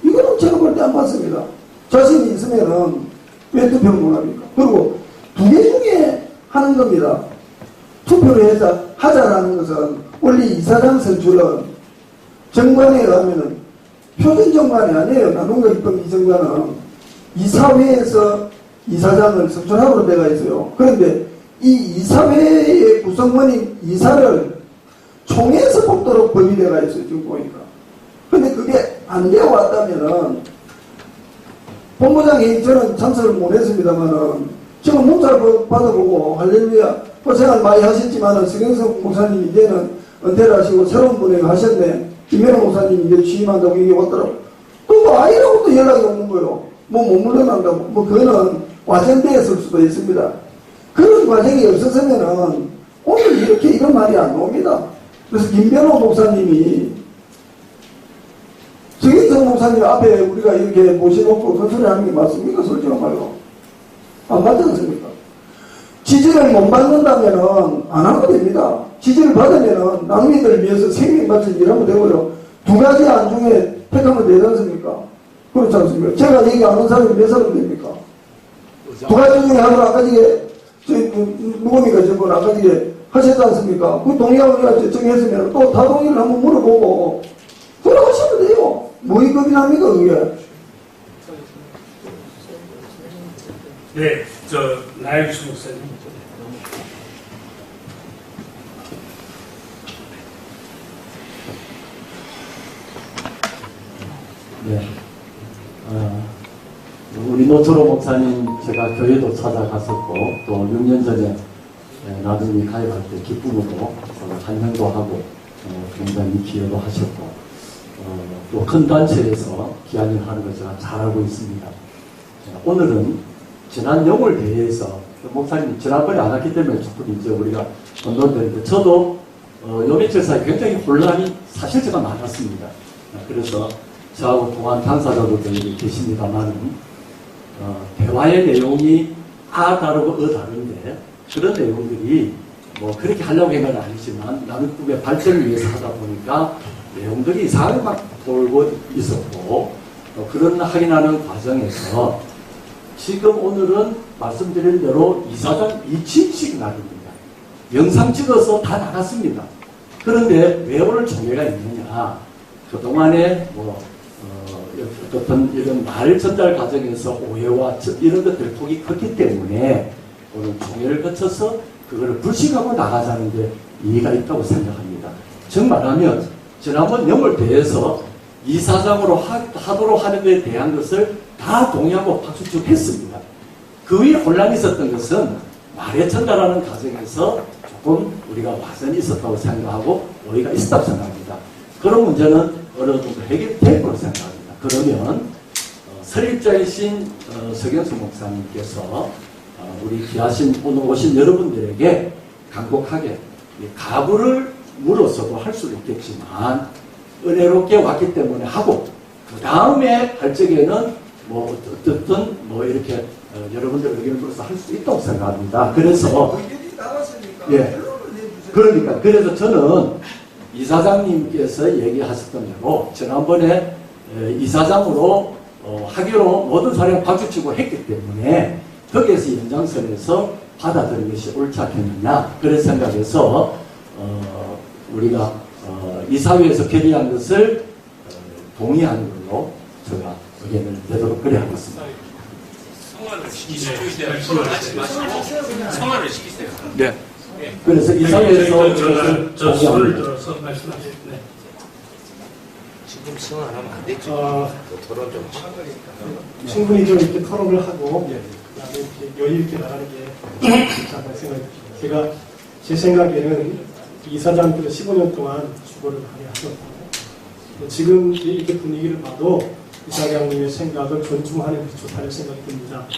이거는 제가 볼 때 안 봤습니다. 자신이 있으면은 왜 투표를 못 합니까? 그리고 두 개 중에 하는 겁니다. 투표를 하자라는 것은 원래 이사장 선출은 정관에 가면은 표준 정관이 아니에요. 나눔과 입법 이정관은 이사회에서 이사장을 선출하도록 되어 있어요. 그런데 이 이사회의 구성원인 이사를 총회에서 뽑도록 법이 되어 있어요. 지금 보니까. 근데 그게 안 되어 왔다면은 본부장이 저는 참석을 못 했습니다만은 지금 문자를 받아보고 할렐루야 고생을 많이 하셨지만은 서경석 목사님 이제는 은퇴를 하시고 새로운 분에게 하셨네. 김현우 목사님 이제 취임한다고 이게 왔더라고. 또 아이라고 또 연락이 오는 거예요. 뭐 못 물러난다고. 뭐 그거는 과정되었을 수도 있습니다. 그런 과정이 없었으면은 오늘 이렇게 이런 말이 안 나옵니다. 그래서 김변호 목사님이 서경석 목사님 앞에 우리가 이렇게 모셔놓고 그 소리 하는 게 맞습니까? 솔직히 말로. 안 맞지 않습니까? 지지를 못 받는다면은 안 하면 됩니다. 지지를 받으면은 낭비들 위해서 생명 바쳐 일하면 되고요. 두 가지 안 중에 택하면 되지 않습니까? 그렇지 않습니까? 제가 얘기 안 하는 사람이 몇 사람 됩니까? 두 가지 중에 하나 아까 이게 누굽니까? 저분 아까 이게 하셨지 않습니까? 그 동의하고 우리가 정했으면 또 다 동의를 한번 물어보고 들어가시면 돼요. 뭐 이 겁이랍니까 그게? 네, 나영수 목사님. 네. 우리 노초로 목사님 제가 교회도 찾아갔었고 또 6년 전에 나중에 가입할 때 기쁨으로 환영도 하고 굉장히 기여도 하셨고 또 큰 단체에서 기한을 하는 걸 제가 잘 알고 있습니다. 오늘은 지난 영월 대회에서 목사님 지난번에 안 왔기 때문에 조금 이제 우리가 건너되는데 저도 요 며칠 사이 굉장히 혼란이 사실 제가 많았습니다. 그래서 저하고 동안 당사자들도 계십니다만 대화의 내용이 다르고 다른데 그런 내용들이 뭐 그렇게 하려고 한 건 아니지만 남북의 발전을 위해서 하다 보니까 내용들이 이상하게 막 돌고 있었고 그런 확인하는 과정에서 지금 오늘은 말씀드린 대로 이사장 이취식 날입니다. 영상 찍어서 다 나갔습니다. 그런데 왜 오늘 총회가 있느냐? 그동안에 어떤 이런 말 전달 과정에서 오해와 이런 것들 폭이 컸기 때문에 오늘 총회를 거쳐서 그거를 불식하고 나가자는 데 이해가 있다고 생각합니다. 정말하면 지난번 영월대에서 이사장으로 하도록 하는 데 대한 것을 다 동의하고 박수축 했습니다. 그 위에 혼란이 있었던 것은 말에 전달하는 과정에서 조금 우리가 와전이 있었다고 생각하고 오해가 있었다고 생각합니다. 그런 문제는 어느 정도 해결될 거라고 생각합니다. 그러면 설립자이신 서경석 목사님께서 우리 귀하신 오늘 오신 여러분들에게 간곡하게 가부를 물어서도 할 수도 있겠지만 은혜롭게 왔기 때문에 하고 그 다음에 할 적에는 뭐 어떻든 뭐 이렇게 여러분들 의견을 물어서 할 수 있다고 생각합니다. 그래서 예, 그러니까 그래서 저는 이사장님께서 얘기하셨던 대로 지난번에 이사장으로 하기로 모든 사람이 박수치고 했기 때문에 거기에서 연장선에서 받아들인 것이 옳지 않겠느냐 그런 생각에서 우리가 이사회에서 결의한 것을 동의하는 걸로 제가 의견을 내도록 그래 하겠습니다. 성화를 시키세요. 성화를 시키세요. 네. 그래서 이사회에서 저 손을 들어서 말씀하세요. 네. 지금 승원 안 하면 안 되죠. 토론 좀 충분히 좀 이렇게 토론을 하고 그다음에 이렇게 여유 있게 나가는 게 좋다고 생각합니다. 제가 제 생각에는 이사장께서 15년 동안 수고를 많이 하셨고 지금 이렇게 분위기를 봐도 이사장님의 생각을 존중하는 게 좋다는 생각이 듭니다.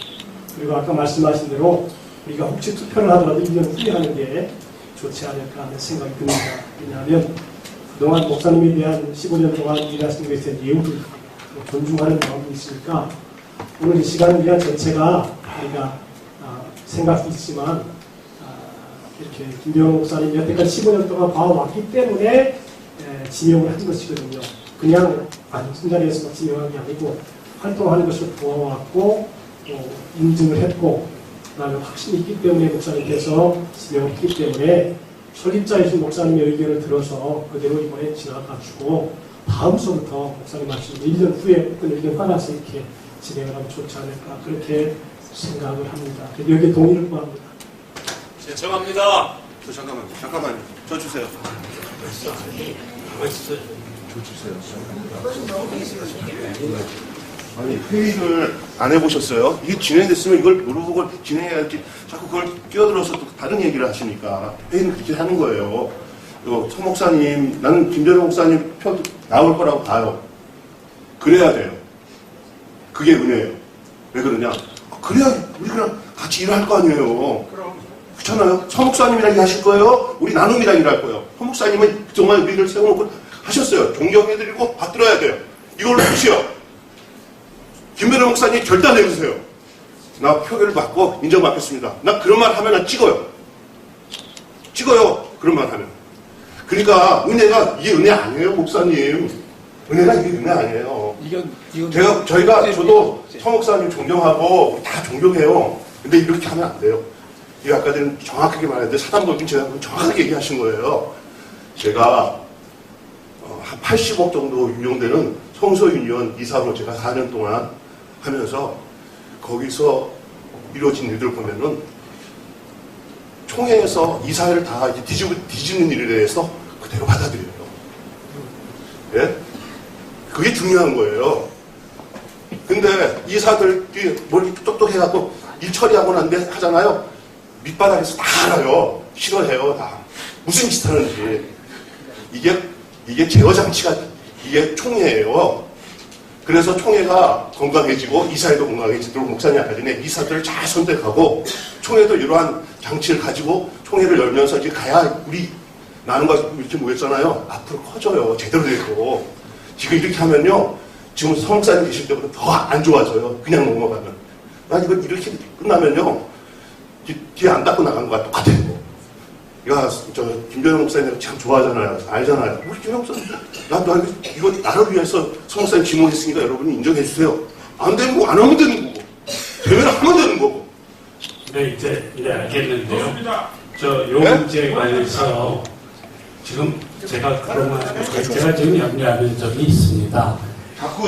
그리고 아까 말씀하신 대로 우리가 혹시 투표를 하더라도 1년 후에 하는 게 좋지 않을까 하는 생각이 듭니다. 왜냐하면 그동안 목사님에 대한 15년 동안 일하신 것에 대한 예우를 존중하는 마음이 있으니까 오늘 이 시간을 위한 전체가 우리가 생각도 있지만 이렇게 김병호 목사님이 여태까지 15년 동안 봐왔기 때문에 지명을 한 것이거든요. 그냥 순자리에서 지명한 게 아니고 활동하는 것을 보아왔고 인증을 했고 그다음에 확신이 있기 때문에 목사님께서 지명을 했기 때문에 설립자이신 목사님의 의견을 들어서 그대로 이번에 지나가주고 다음서부터 목사님 말씀 1년 후에 어떤 의견 따라서 이렇게 진행을 하면 좋지 않을까 그렇게 생각을 합니다. 여기에 동의를 구합니다. 네, 정합니다. 잠깐만요. 저 주세요. 아니, 회의를 안 해보셨어요? 이게 진행됐으면 이걸 물어보고 진행해야지 자꾸 그걸 끼어들어서 또 다른 얘기를 하시니까 회의는 그렇게 하는 거예요. 서 목사님, 나는 김전호 목사님 표 나올 거라고 봐요. 그래야 돼요. 그게 은혜예요. 왜 그러냐? 그래야 우리랑 같이 일할 거 아니에요. 그렇잖아요. 서 목사님이랑 일하실 거예요? 우리 나눔이랑 일할 거예요. 서 목사님은 정말 우리를 세워놓고 하셨어요. 존경해드리고 받들어야 돼요. 이걸로 끝이요. 김변호 목사님 결단해주세요. 나 표결을 받고 인정받겠습니다. 나 그런 말 하면 나 찍어요. 그런 말 하면. 그러니까 은혜가 이게 은혜 아니에요, 목사님. 은혜가 이게 은혜 아니에요. 저도 서 목사님 존경하고 다 존경해요. 근데 이렇게 하면 안 돼요. 이거 아까 전에 정확하게 말했는데 사단법인 제가 정확하게 얘기하신 거예요. 제가 한 80억 정도 운용되는 성서유니온 이사로 제가 4년 동안 하면서 거기서 이루어진 일들을 보면은 총회에서 이사회를 다 뒤집는 일에 대해서 그대로 받아들여요. 예? 그게 중요한 거예요. 근데 이사들이 뭘 똑똑해갖고 일 처리하고 난 뒤에 하잖아요. 밑바닥에서 다 알아요. 싫어해요, 다. 무슨 짓 하는지. 이게 제어장치가, 이게 총회예요. 그래서 총회가 건강해지고 이사회도 건강해지도록 목사님 아까 전에 이사들을 잘 선택하고 총회도 이러한 장치를 가지고 총회를 열면서 이제 가야 우리 나눔과 이렇게 모였잖아요. 앞으로 커져요. 제대로 되고. 지금 이렇게 하면요. 지금 서 목사님 계실 때보다 더 안 좋아져요. 그냥 넘어가면. 난 이거 이렇게 끝나면요. 뒤에 안 닦고 나간 거와 똑같아요. 김병호 목사님 참 좋아하잖아요. 알잖아요. 우리 김병호 목사님, 이거 나를 위해서 서 목사님 지목했으니까 여러분이 인정해 주세요. 안 되는 거 안 하면 되는 거고. 되면 하면 되는 거고. 네, 이제 알겠는데요. 요 문제에 관해서 지금 제가 지금 염려하는 점이 있습니다. 자꾸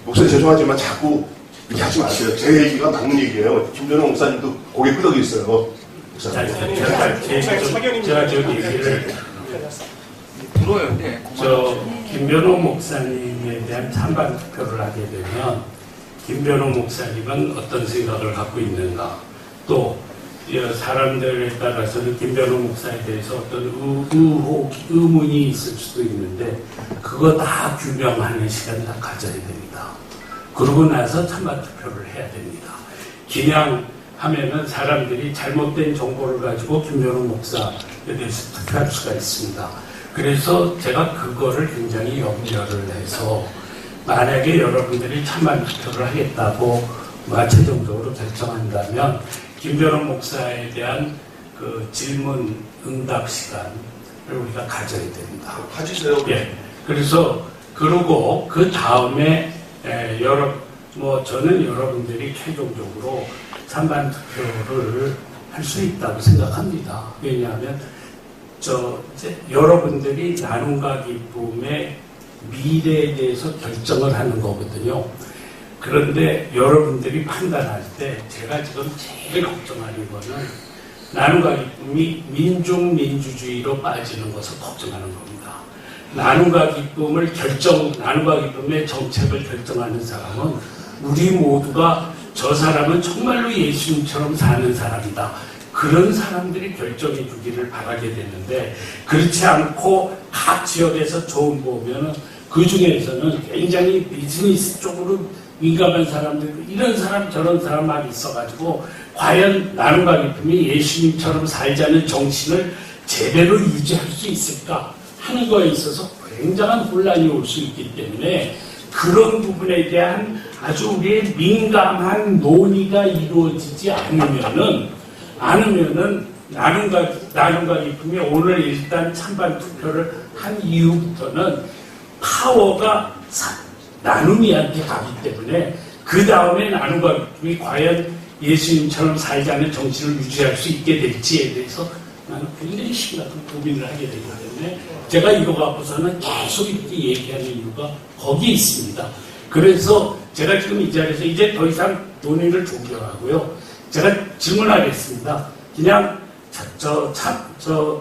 목사님 죄송하지만 자꾸 이렇게 하지 마세요. 제 얘기가 맞는 얘기예요. 김전호 목사님도 고개 끄덕여 있어요. 제가 저 얘기를 김변호 목사님에 대한 찬반 투표를 하게 되면 김변호 목사님은 어떤 생각을 갖고 있는가, 또 사람들에 따라서는 김변호 목사에 대해서 어떤 의문이 있을 수도 있는데 그거 다 규명하는 시간 다 가져야 됩니다. 그러고 나서 찬반 투표를 해야 됩니다. 그냥 하면은 사람들이 잘못된 정보를 가지고 김변호 목사에 대해서 투표할 수가 있습니다. 그래서 제가 그거를 굉장히 염려를 해서 만약에 여러분들이 찬반 투표를 하겠다고 최종적으로 결정한다면 김변호 목사에 대한 그 질문 응답 시간을 우리가 가져야 됩니다. 가지세요. 예. 그래서 그러고 그 다음에 저는 여러분들이 최종적으로 찬반 투표를 할 수 있다고 생각합니다. 왜냐하면 여러분들이 나눔과 기쁨의 미래에 대해서 결정을 하는 거거든요. 그런데 여러분들이 판단할 때 제가 지금 제일 걱정하는 거는 나눔과 기쁨이 민중민주주의로 빠지는 것을 걱정하는 겁니다. 나눔과 기쁨을 나눔과 기쁨의 정책을 결정하는 사람은 우리 모두가 저 사람은 정말로 예수님처럼 사는 사람이다. 그런 사람들이 결정해 주기를 바라게 되는데, 그렇지 않고 각 지역에서 처음 보면은 그 중에서는 굉장히 비즈니스 쪽으로 민감한 사람들, 이런 사람 저런 사람 막 있어가지고 과연 나눔과 기쁨이 예수님처럼 살자는 정신을 제대로 유지할 수 있을까 하는 거에 있어서 굉장한 혼란이 올 수 있기 때문에, 그런 부분에 대한 아주 우리의 민감한 논의가 이루어지지 않으면은 나눔과 기쁨이 오늘 일단 찬반 투표를 한 이후부터는 파워가 나눔이한테 가기 때문에, 그 다음에 나눔과 기쁨이 과연 예수님처럼 살자는 정신을 유지할 수 있게 될지에 대해서 나는 굉장히 심각한 고민을 하게 되기 때문에, 제가 이거 갖고서는 계속 이렇게 얘기하는 이유가 거기에 있습니다. 그래서 제가 지금 이 자리에서 이제 더 이상 논의를 종결하고요. 제가 질문하겠습니다. 그냥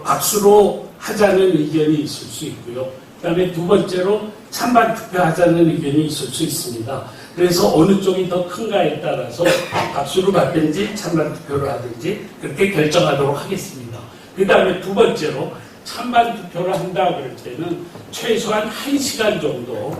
박수로 하자는 의견이 있을 수 있고요. 그 다음에 두 번째로 찬반 투표하자는 의견이 있을 수 있습니다. 그래서 어느 쪽이 더 큰가에 따라서 박수를 받든지 찬반 투표를 하든지 그렇게 결정하도록 하겠습니다. 그 다음에 두 번째로 찬반 투표를 한다 그럴 때는 최소한 1시간 정도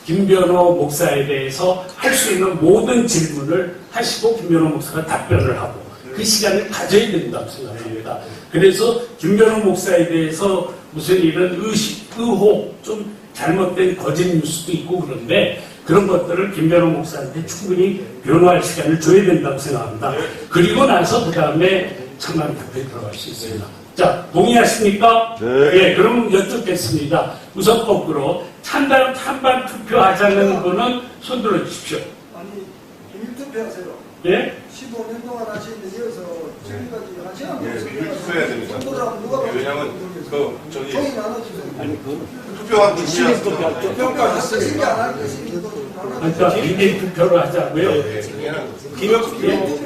김변호 목사에 대해서 할 수 있는 모든 질문을 하시고 김변호 목사가 답변을 하고 그 시간을 가져야 된다고 생각합니다. 그래서 김변호 목사에 대해서 무슨 이런 의혹, 좀 잘못된 거짓 뉴스도 있고 그런데 그런 것들을 김변호 목사한테 충분히 변호할 시간을 줘야 된다고 생각합니다. 그리고 나서 그 다음에 찬반 투표에 들어갈 수 있습니다. 자, 동의하십니까? 네. 그럼 여쭙겠습니다. 우선 거꾸로 찬반 투표하자는 분은 손 들어주십시오. 아니, 비밀투표하세요. 예? 15년 동안 하시는데 이어서 지금까지 하지 않고 투표해야 됩니다. 왜냐하면 저기 종이 나눠주세요. 아니 투표한 분이야. 투표까지 쓰신 게안 할 것이니 그러니까 비밀 투표를 하자고요. 비밀투표해야 돼요.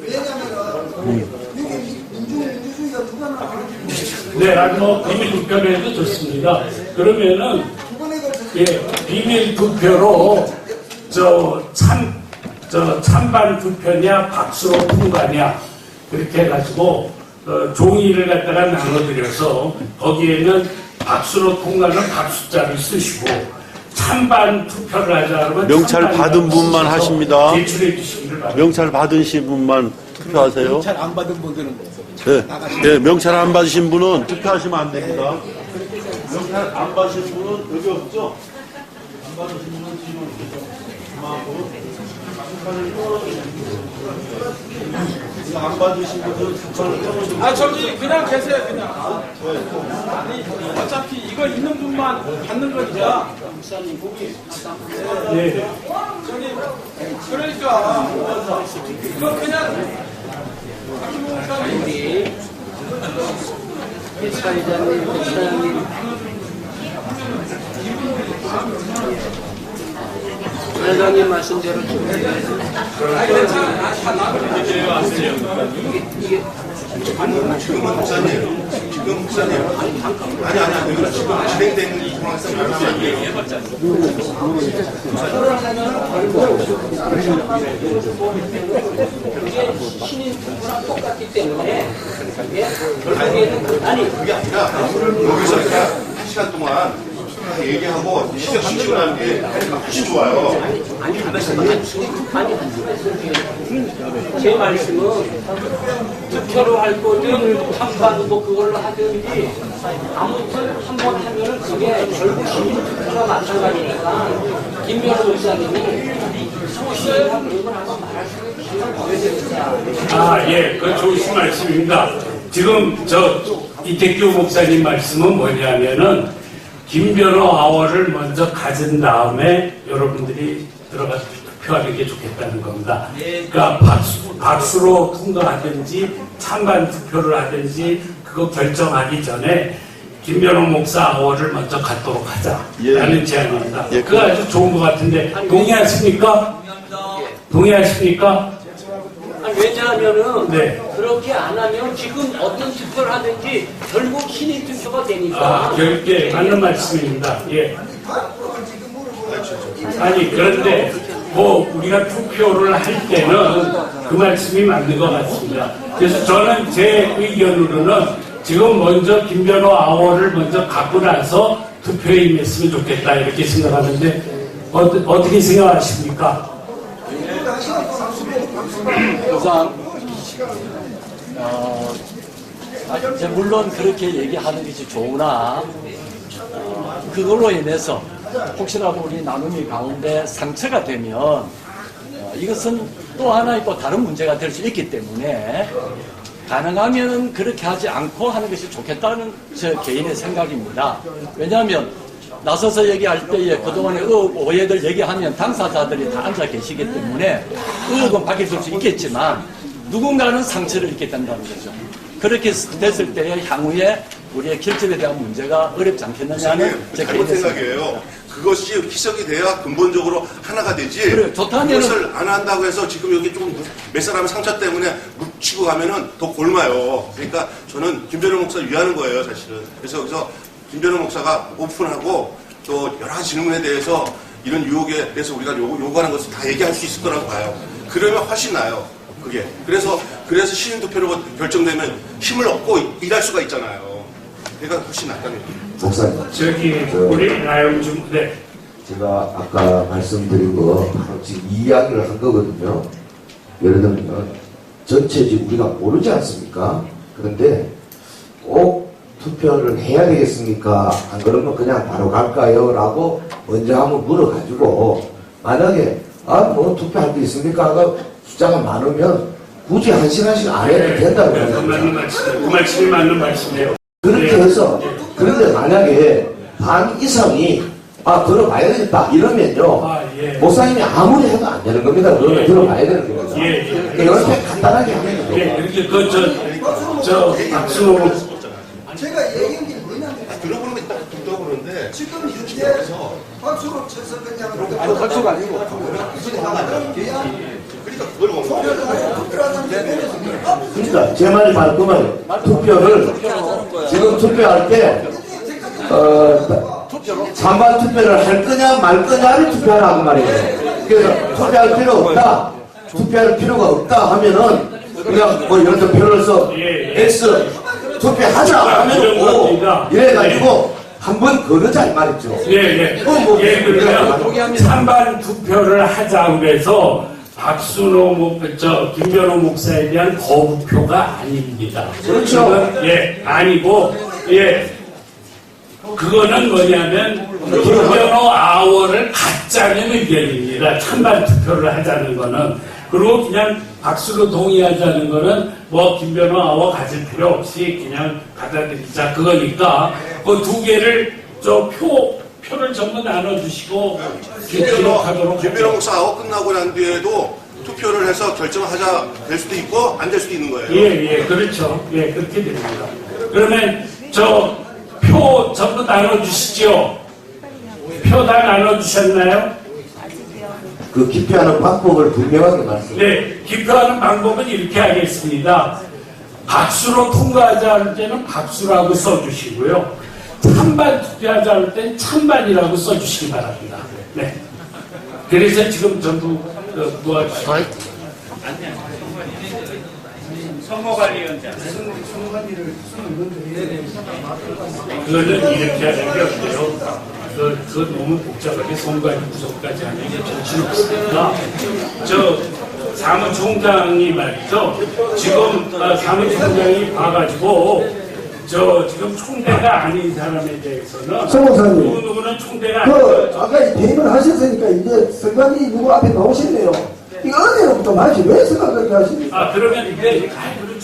왜냐하면 여기 민주주의가 누가 나가는 네, 비밀 투표를 해도 좋습니다. 그러면은 비밀 투표로 찬반 투표냐 박수로 통과냐 그렇게 해가지고 종이를 갖다가 나눠드려서 거기에는 박수로 통과는 박숫자를 쓰시고 찬반 투표를 하자 그러면 명찰 받은 분만 하십니다. 제출해 주시기를 바랍니다. 명찰 받으신 분만 투표하세요. 명찰 안 받은 분들은 네, 명찰 안 받으신 분은 투표하시면 안 됩니다. 명찰 안 받으신 분은 여기 없죠? 안 받으신 분은 지금 안 받으신 분은 저기 그냥 계세요 그냥. 아니 어차피 이거 있는 분만 받는 거니까. 목사님 보기 네. 저기 그러니까 이거 그냥 우리 사회자님, 목사님 회장님 말씀대로 좀 지금 목사님 아니 이거 지금 진행되는 이 상황에서 신인 부부랑 똑같기 때문에 아니 그게 아니라 여기서 그냥 1시간 동안 얘기하고 시간 지치고 나는 게 훨씬 좋아요. 제 말씀은 투표로 할 거든 찬반 뭐 그걸로 하든지 아무튼 한 번 하면은 그게 결국 시민 투표가 마찬가지니까 김변호 목사님이 소시랑 그런 걸 한번 말할 수 있는 예, 그 좋으신 말씀입니다. 지금 이택규 목사님 말씀은 뭐냐면은 김변호 아워를 먼저 가진 다음에 여러분들이 들어가서 투표하는 게 좋겠다는 겁니다. 그러니까 박수로 통과하든지 찬반 투표를 하든지 그거 결정하기 전에 김변호 목사 아워를 먼저 갖도록 하자라는 제안입니다. 그거 아주 좋은 것 같은데 동의하십니까? 동의하십니까? 왜냐 왜냐하면은 네. 그렇게 안 하면 지금 어떤 투표를 하든지 결국 신인 투표가 되니까. 결국에 맞는 말씀입니다. 예. 아니 그런데 뭐 우리가 투표를 할 때는 그 말씀이 맞는 것 같습니다. 그래서 저는 제 의견으로는 지금 먼저 김변호 아워를 먼저 갖고 나서 투표에 임했으면 좋겠다 이렇게 생각하는데 어떻게 생각하십니까? 우선 물론 그렇게 얘기하는 것이 좋으나 그걸로 인해서 혹시라도 우리 나눔이 가운데 상처가 되면 이것은 또 하나의 또 다른 문제가 될 수 있기 때문에 가능하면 그렇게 하지 않고 하는 것이 좋겠다는 저 개인의 생각입니다. 왜냐하면 나서서 얘기할 때에 그동안의 의혹, 오해들 얘기하면 당사자들이 다 앉아 계시기 때문에 의혹은 밝혀질 수 있겠지만 누군가는 상처를 입게 된다는 거죠. 그렇게 됐을 때에 향후에 우리의 결집에 대한 문제가 어렵지 않겠느냐는 제 잘못 개인의 생각이에요. 그것이 희석이 돼야 근본적으로 하나가 되지. 그래, 좋다면은- 그것을 안 한다고 해서 지금 여기 좀 몇 사람의 상처 때문에 묻히고 가면은 더 골마요. 그러니까 저는 김변호 목사 위하는 거예요, 사실은. 그래서 여기서 김변호 목사가 오픈하고 또 여러 가지 질문에 대해서 이런 유혹에 대해서 우리가 요구하는 것을 다 얘기할 수 있을 거라고 봐요. 그러면 훨씬 나아요. 그게. 그래서 시민 투표로 결정되면 힘을 얻고 일할 수가 있잖아요. 그러니까 훨씬 낫다는 얘기예요. 목사님. 우리 나영준, 네. 제가 아까 말씀드린 거 바로 지금 이 이야기를 한 거거든요. 예를 들면 전체지 우리가 모르지 않습니까? 그런데 꼭 투표를 해야 되겠습니까? 안 그러면 그냥 바로 갈까요? 라고 먼저 한번 물어가지고 만약에 뭐 투표할 게 있습니까? 하고 숫자가 많으면 굳이 1시간씩 안 해도 된다고 그 맞는 말씀, 그 말씀이 맞는 말씀이에요. 그렇게 해서 그런데 만약에 반 이상이 들어봐야 되겠다 이러면요 목사님이 아무리 해도 안 되는 겁니다. 그러면 들어봐야 되는 겁니다. 이렇게 간단하게 하면 돼요. 그렇게 저 박수호 제가 얘기한 게 뭐냐면 들어보는 게 뚝뚝 그러는데 지금 현재 박수로 쳐서 그냥 아니 박수가 아니고 그러니까 그걸 그러니까 제 말이 바로 그 말이에요. 투표를 지금 투표할 때 찬반 투표를 할 거냐 말 거냐를 투표하라고 말이에요. 그래서 투표할 필요 없다, 투표할 필요가 없다 하면은 그냥 뭐 예를 들어 표를 써 X 투표하자 하면 O 이래가지고 한번 걸으자 이 말이죠. 그러면 찬반 투표를 하자 그래서 박순호 김변호 목사에 대한 거부표가 아닙니다. 그렇죠. 아니고 그거는 뭐냐면 김변호 아워를 갖자는 의견입니다. 찬반 투표를 하자는 거는. 그리고 그냥 박수로 동의하자는 거는 뭐 김변호 아워 가질 필요 없이 그냥 받아들이자 그거니까 그 두 개를 표를 전부 나눠주시고 기록하도록 김변호 목사 아웃 끝나고 난 뒤에도 투표를 해서 결정하자 될 수도 있고 안 될 수도 있는 거예요. 그렇죠. 그렇게 됩니다. 그러면 표 전부 나눠주시죠. 표 다 나눠주셨나요? 그 기표하는 방법을 분명하게 말씀해주세요. 기표하는 방법은 이렇게 하겠습니다. 박수로 통과하자 할 때는 박수라고 써주시고요. 찬반 투표하자 할 때는 찬반이라고 써주시기 바랍니다. 그래서 지금 전부 도와주시고. 선거관리위원장. 그거는 이렇게 하는 게 어때요? 그거 너무 복잡하게 선거관리 구성까지 하는 게 정신없으니까 사무총장이 말이죠. 지금 사무총장이 봐가지고 지금 총대가 아닌 사람에 대해서는 누구는 총대가 아니고 아까 대입을 하셨으니까 이제 선관위 누구 앞에 나오셨네요. 이거 어디로부터 말지 왜 생각하게 하십니까? 그러면 이게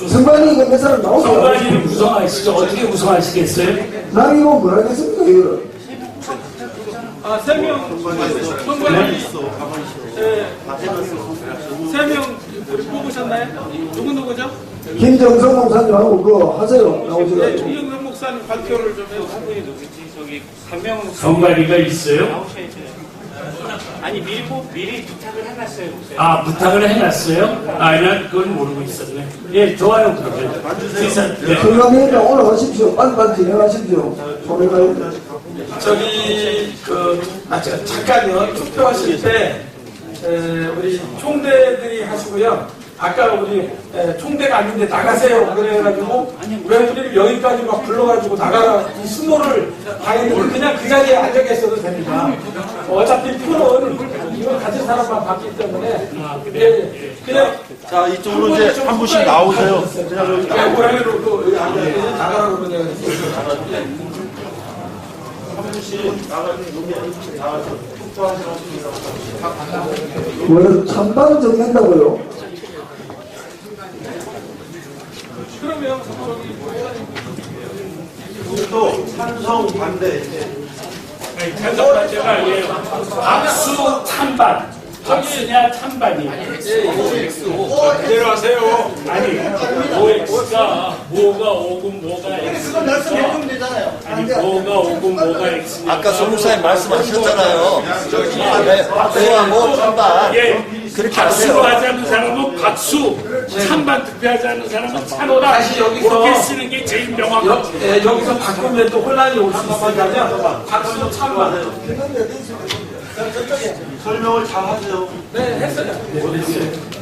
선관위 이거 몇 사람 나오세요? 선관위를 구성하시죠. 어떻게 구성하시겠어요? 난 이거 뭘 하겠습니까 이거를? 3명 선관위 3명 뽑으셨나요? 누구죠? 김정성 목사님하고 그거 하세요. 나오시라고. 이영선 목사님 발표를 좀 해주세요. 선관위가 있어요? 아니 미리 부탁을 해놨어요. 아 부탁을 해놨어요? 난 그걸 모르고 있었네. 예 좋아요 그러면. 성남회장 올라가십시오. 빨리 진행하십시오. 소리가 잠깐요. 투표하실 때 우리 총대들이 하시고요. 아까 우리 총대가 아닌데 나가세요 그래가지고 왜 우리를 여기까지 막 불러가지고 나가라 이 수모를 당했는데 그냥 그 자리에 앉아 계셔도 됩니다. 어차피 표는 이걸 가진 사람만 받기 때문에 그냥 자, 이쪽으로 이제 한 분씩 나오세요. 그냥 고양이로 여기 앉아 나가라고 그냥 한 분씩 나가서 투표하시라고 원래 찬반 정한다고요. 그러면 또 찬성 반대. 찬성 반대가 아니에요. 박수 찬반. 박수냐 찬반이야. 내려가세요. 아니 OX가 뭐가 O고 뭐가 X가 말씀해주면 되잖아요. 아니 뭐가 O고 뭐가 X냐. 아까 송 목사님 말씀하셨잖아요. 박수하고 찬반. 예. 그렇게 박수로 하세요. 하지 않는 사람은 박수, 찬반 득표하지 않는 사람은 찬호다. 다시 여기서 그렇게 쓰는 게 제일 명확하죠. 여기서 바꾸면 또 혼란이 올 수 있으니까요. 박수 찬반. 설명을 잘 하세요. 네, 했어요.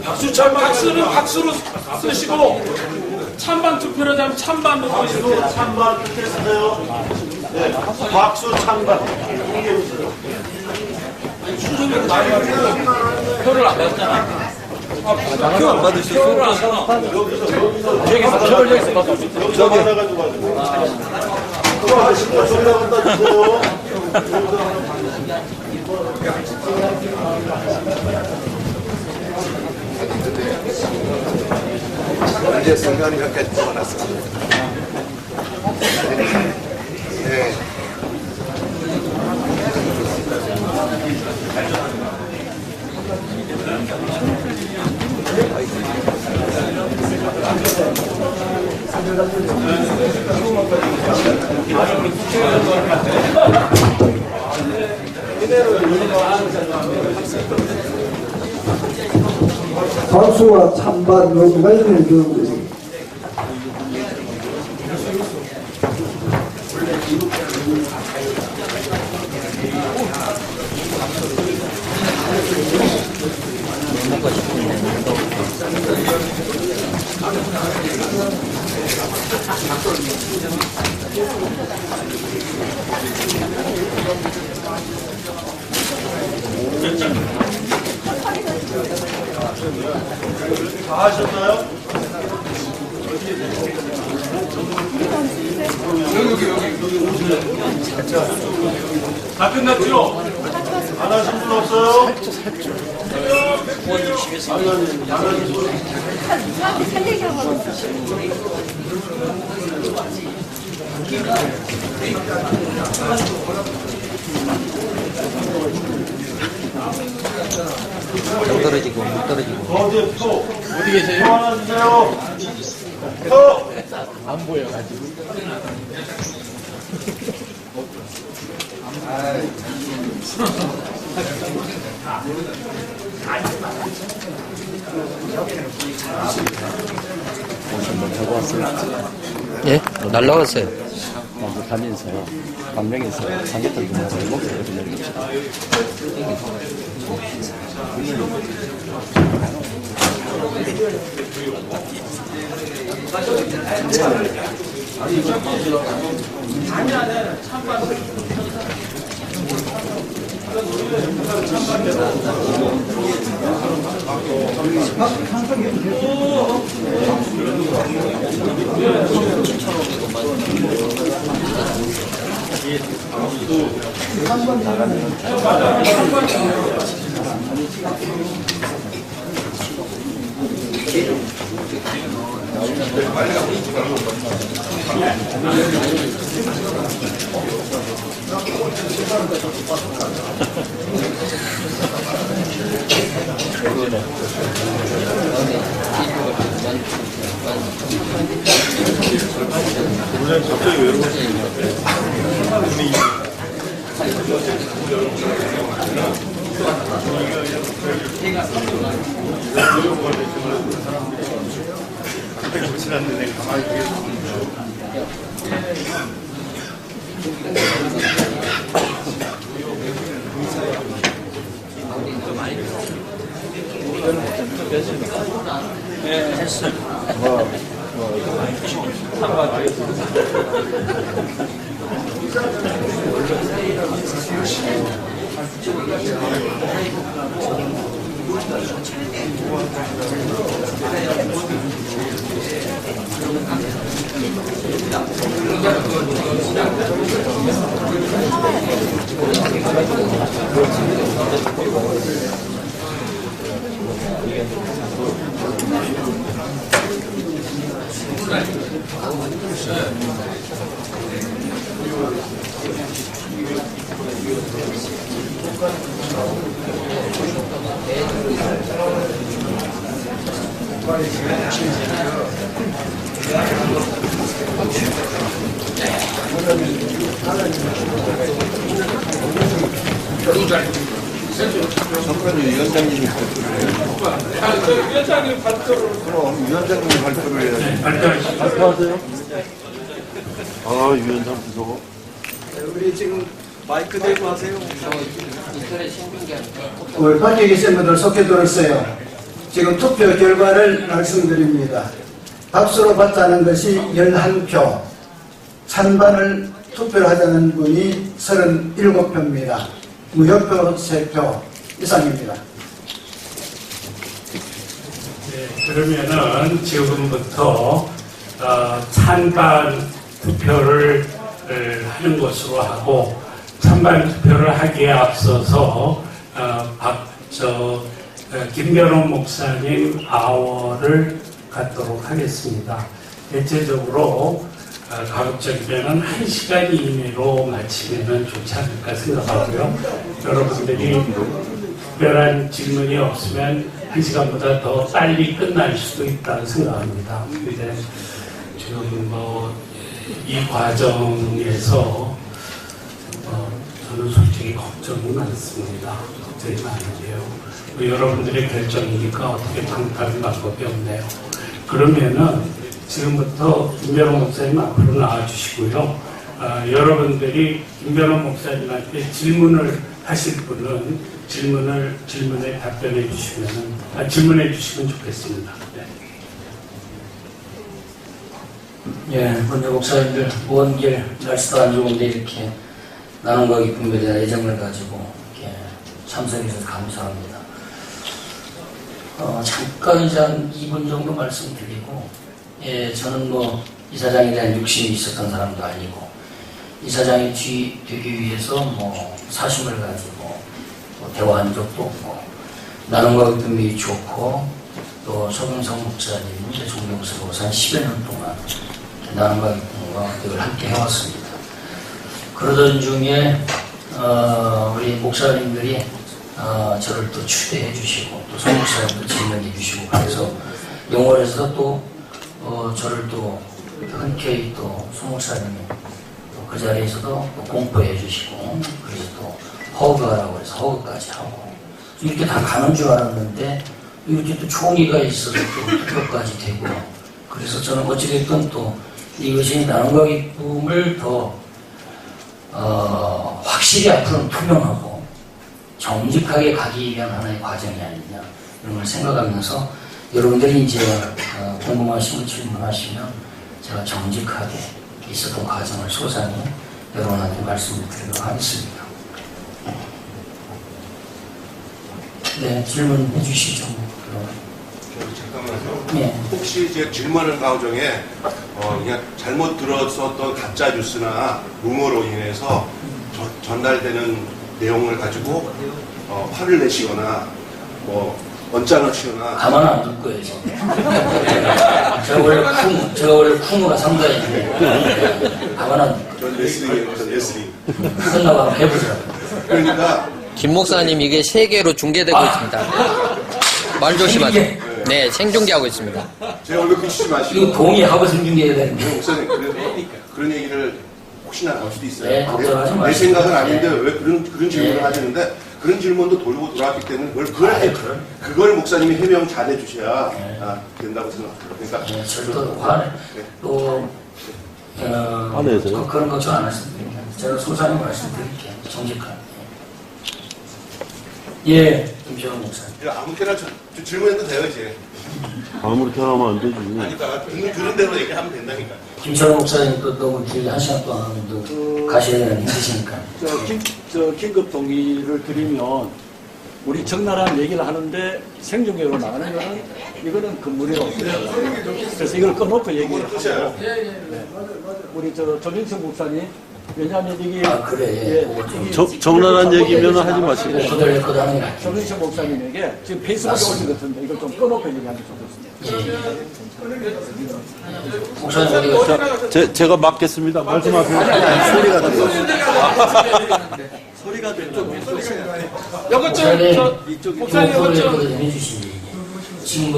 박수 찬반. 박수는 박수로 쓰시고 찬반 투표를 하면 찬반으로 쓰시고 박수 찬반 그렇게 쓰세요. 네, 박수 찬반. 이렇게 해주세요. 표를 안 받았잖아. 표 안 받으셨어? 표를 안 받아. 여기서 표를 여기서 받아. 여기서 받아가지고 가지고. 또 하십니다. 소리 갖다 주세요. 이제 순간이 몇 가지 뽑아놨습니다. 네. 박수와 찬반 누가 있는 경우도 다 하셨나요? 다 끝났죠? 안 하신 분 없어요? 떨어지고 못 떨어지고. 어디 표? 어디 계세요? 표 하나 주세요. 표! 안 보여가지고. 못하고 왔어요. 예? 날라왔어요. 먼저 가면서 광명에서 삼겹살 주문을 목소리를 내립니다. 원장님 갑자기 왜 이러세요? 네, 했어요. 선관위 위원장님이 위원장님 발표를. 그럼 위원장님이 발표를 해야지. 발표하세요. 아, 위원장 부서. 우리 지금 마이크 대고 하세요. 우리 밖에 계신 분들 속해 들었어요. 지금 투표 결과를 말씀드립니다. 박수로 받자는 것이 11표, 찬반을 투표를 하자는 분이 37표입니다. 무효표 3표 이상입니다. 네, 그러면은 지금부터 찬반 투표를 하는 것으로 하고 찬반 투표를 하기에 앞서서 김변호 목사님 아워를 갖도록 하겠습니다. 대체적으로 가급적이면 1시간 이내로 마치면 좋지 않을까 생각하고요. 여러분들이 특별한 질문이 없으면 1시간보다 더 빨리 끝날 수도 있다고 생각합니다. 근데 지금 이 과정에서 저는 솔직히 걱정이 많습니다. 걱정이 많은데요. 여러분들의 결정이니까 어떻게 방법이 방법이 없네요. 그러면은 지금부터 김변호 목사님 앞으로 나와주시고요. 여러분들이 김변호 목사님한테 질문을 하실 분은 질문에 답변해 질문해 주시면 좋겠습니다. 네. 예, 먼저 목사님들 원길 날씨도 안 좋은데 이렇게 나눔과 기쁨에 대한 애정을 가지고 이렇게 참석해 주셔서 감사합니다. 잠깐 이제 한 2분 정도 말씀드리고, 예, 저는 이사장에 대한 욕심이 있었던 사람도 아니고, 이사장이 되기 위해서 사심을 가지고 대화한 적도 없고, 나눔과 기쁨이 좋고, 또 서경성 목사님, 종경석 목사 한 10여 년 동안 나눔과 기쁨과 늘 함께 해왔습니다. 그러던 중에 우리 목사님들이 저를 또 추대해 주시고 또 성목사님도 질문해 주시고 그래서 영월에서 또 저를 또 흔쾌히 또 성목사님이 또 그 자리에서도 또 공포해 주시고 그래서 또 허그하라고 해서 허그까지 하고 이렇게 다 가는 줄 알았는데 이렇게 또 총의가 있어서 또 투표까지 되고 그래서 저는 어찌됐든 또 이것이 나눔과 기쁨을 더 확실히 앞으로는 투명하고 정직하게 가기 위한 하나의 과정이 아니냐 이런 걸 생각하면서 여러분들이 이제 궁금하시면 질문하시면 제가 정직하게 있었던 과정을 소상히 여러분한테 말씀을 드리도록 하겠습니다. 네, 질문해 주시죠. 잠깐만요. 네. 혹시 이제 질문하는 과정에 그냥 잘못 들었었던 가짜 뉴스나 루머로 인해서 전달되는 내용을 가지고 화를 내시거나 언짢아 치거나 가만 안 둘 거예요. 제가 원래 쿵우가 상당히 가만 안 둘 거예요. 전 레슬링. 끝나고 한번 해보자. 그러니까 김 목사님 이게 세계로 중계되고 있습니다. 말 조심하세요. 네, 생중계하고 있습니다. 제 얼굴 비치지 마시고. 이거 동의하고 생중계해야 되는데. 목사님, 그런 얘기를 혹시나 나올 수도 있어요. 네, 걱정하지 마세요. 내 생각은 아닌데 왜 그런 질문을 하시는데 그런 질문도 돌고 돌아왔기 때문에 그걸 목사님이 해명 잘 해주셔야 된다고 생각합니다. 그러니까 저도 또 그런 거 좀 안 하셨습니다. 제가 소상히 말씀드릴게요. 정직하게. 예, 김정은 목사님. 아무렇게나 질문해도 돼요, 이제. 아무렇게나 하면 안 되지. 그러니까 그런 대로 얘기하면 된다니까. 김철호 목사님 또 너무 길게 한 시간 동안 가셔야 되는 게 있으시니까. 저 긴급 동의를 드리면 우리 적나라한 얘기를 하는데 생중계로 나가는 거는 이거는 건물이 없어요. 그래서 이걸 꺼놓고 얘기를 하고 우리 저 조민석 목사님 왜냐하면 이게 적나라한 얘기면 하지 마시고 조민석 목사님에게 지금 페이스북에 올린 것 같은데 이걸 좀 꺼놓고 얘기하면 좋겠습니다. 제가 맡겠습니다. 말씀하세요. 소리가 들려. 소리가 들려. 요거 목사님 해주시니 지금 뭐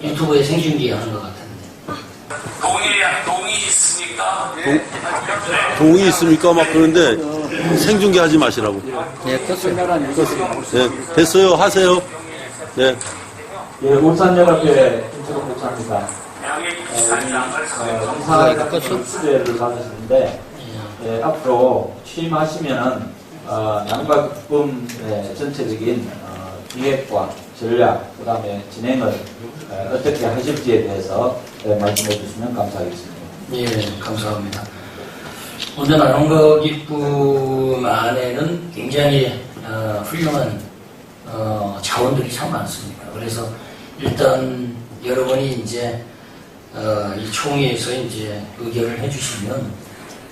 유튜브에 생중계 하는 것 같은데. 동의 있습니까? 동의 있습니까? 막 그러는데 생중계 하지 마시라고. 네, 껐어요. 네, 됐어요. 하세요. 네. 예, 울산연합회 김철호 목사입니다. 이사 수제를 받으셨는데 앞으로 취임하시면은 양과 기쁨 전체적인 기획과 전략, 그 다음에 진행을 어떻게 하실지에 대해서 말씀해 주시면 감사하겠습니다. 예, 감사합니다. 오늘 나눔과 기쁨 안에는 굉장히 훌륭한 자원들이 참 많습니다. 그래서 일단 여러분이 이제 이 총회에서 이제 의결을 해주시면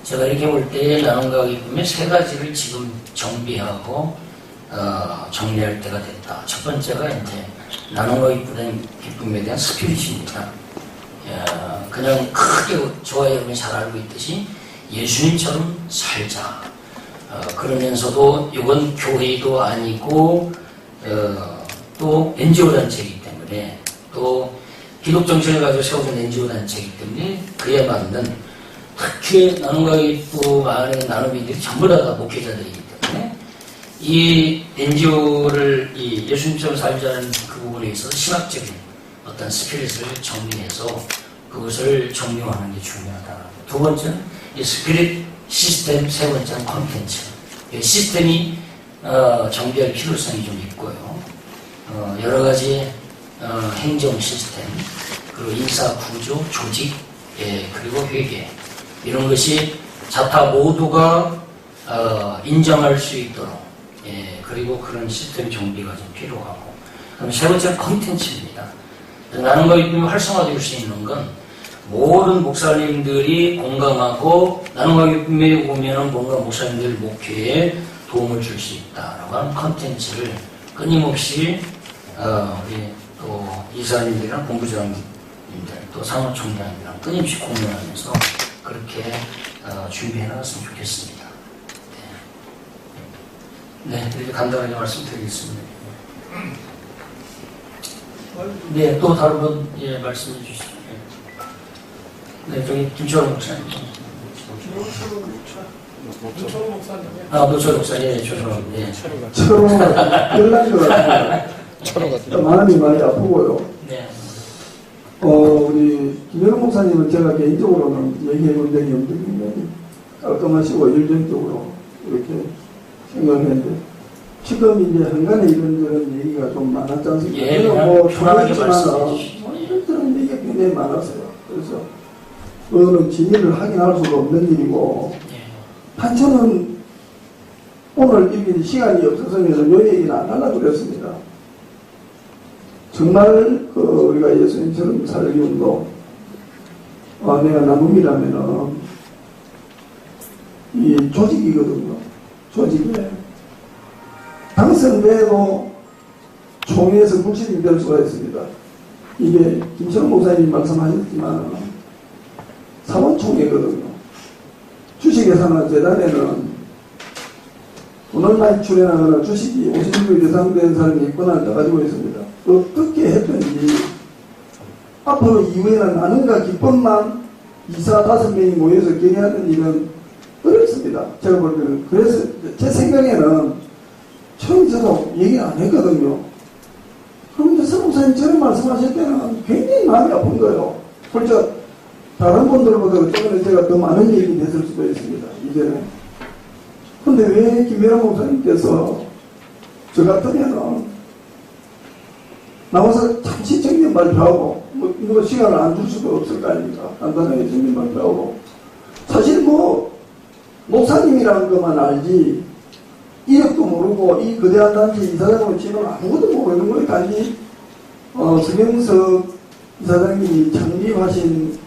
제가 이렇게 볼 때 나눔과 기쁨의 세 가지를 지금 정비하고 정리할 때가 됐다. 첫 번째가 이제 나눔과 기쁨에 대한 스피릿입니다. 그냥 크게 저와 여러분이 잘 알고 있듯이 예수님처럼 살자. 그러면서도 이건 교회도 아니고 또 NGO 단체이기 때문에 또 기독 정신을 가지고 세워진 NGO 단체이기 때문에 그에 맞는 특히 나눔과 기쁨 안에 나눔인들이 전부 다 목회자들이기 때문에 이 NGO를 이 예수님처럼 살자는 그 부분에 있어서 신학적인 어떤 스피릿을 정리해서 그것을 정리하는 게 중요하다. 두 번째는 이 스피릿 시스템, 세 번째는 콘텐츠. 시스템이 정비할 필요성이 좀 있고요. 여러 가지 행정 시스템, 그리고 인사 구조, 조직, 그리고 회계 이런 것이 자타 모두가 인정할 수 있도록 그리고 그런 시스템 정비가 좀 필요하고 그럼 세 번째는 콘텐츠입니다. 나눔과 기쁨이 활성화될 수 있는 건 모든 목사님들이 공감하고 나눔과 기쁨에 오면은 뭔가 목사님들 목회에 도움을 줄 수 있다라고 하는 콘텐츠를 끊임없이 우리 또 이사님들이랑 본부장님들 또 사무총장님이랑 끊임없이 공유하면서 그렇게 준비해 나갔으면 좋겠습니다. 네, 이렇게 간단하게 말씀드리겠습니다. 네, 또 다른 분 말씀해 주시죠. 네, 저기 김철호 목사님. 노철호 목사님. 노철호 목사님, 죄송합니다. 철호가 연락이 와서 마음이 많이 아프고요. 네. 우리 김현우 목사님은 제가 개인적으로는 얘기해 본 적이 없는데 깔끔하시고 열정적으로 이렇게 생각을 했는데 지금 이제 한간에 이런저런 얘기가 좀 많았지 않습니까? 예, 뭐 편하게 좋아하지만 이런저런 얘기가 굉장히 많았어요. 그래서 그거는 진위를 확인할 수가 없는 일이고 한천은 오늘 이렇게 시간이 없어서 요 얘기는 안 하려고 그랬습니다. 정말 우리가 예수님처럼 살기 운동 내가 나눔이라면은 이 조직이거든요. 조직에 당선돼도 총회에서 불신이 될 수가 있습니다. 이게 김철호 목사님 말씀하셨지만 사원총회거든요. 주식회사나 재단에는 돈을 많이 출연하거나 주식이 50% 이상 된 사람이 권한을 다 가지고 있습니다. 어떻게 했든지 앞으로 이후에는 나눔과 기쁨만 이사 5명이 모여서 결의하는 일은 어렵습니다. 제가 볼 때는. 그래서 제 생각에는 처음에도 얘기 안 했거든요. 그런데 서목사님 저런 말씀하실 때는 굉장히 마음이 아픈 거예요. 솔직히 다른 분들보다 때문에 제가 더 많은 얘기 했을 수도 있습니다. 이제는. 근데 왜 김혜란 목사님께서 저 같으면은 나와서 잠시 정면 발표하고 뭐 시간을 안 줄 수도 없을 거 아닙니까? 간단하게 정면 발표하고 사실 뭐 목사님이라는 것만 알지 이력도 모르고 이 거대한 단체 이사장으로 치면 아무것도 모르는 거예요. 단지 서경석 이사장님이 창립하신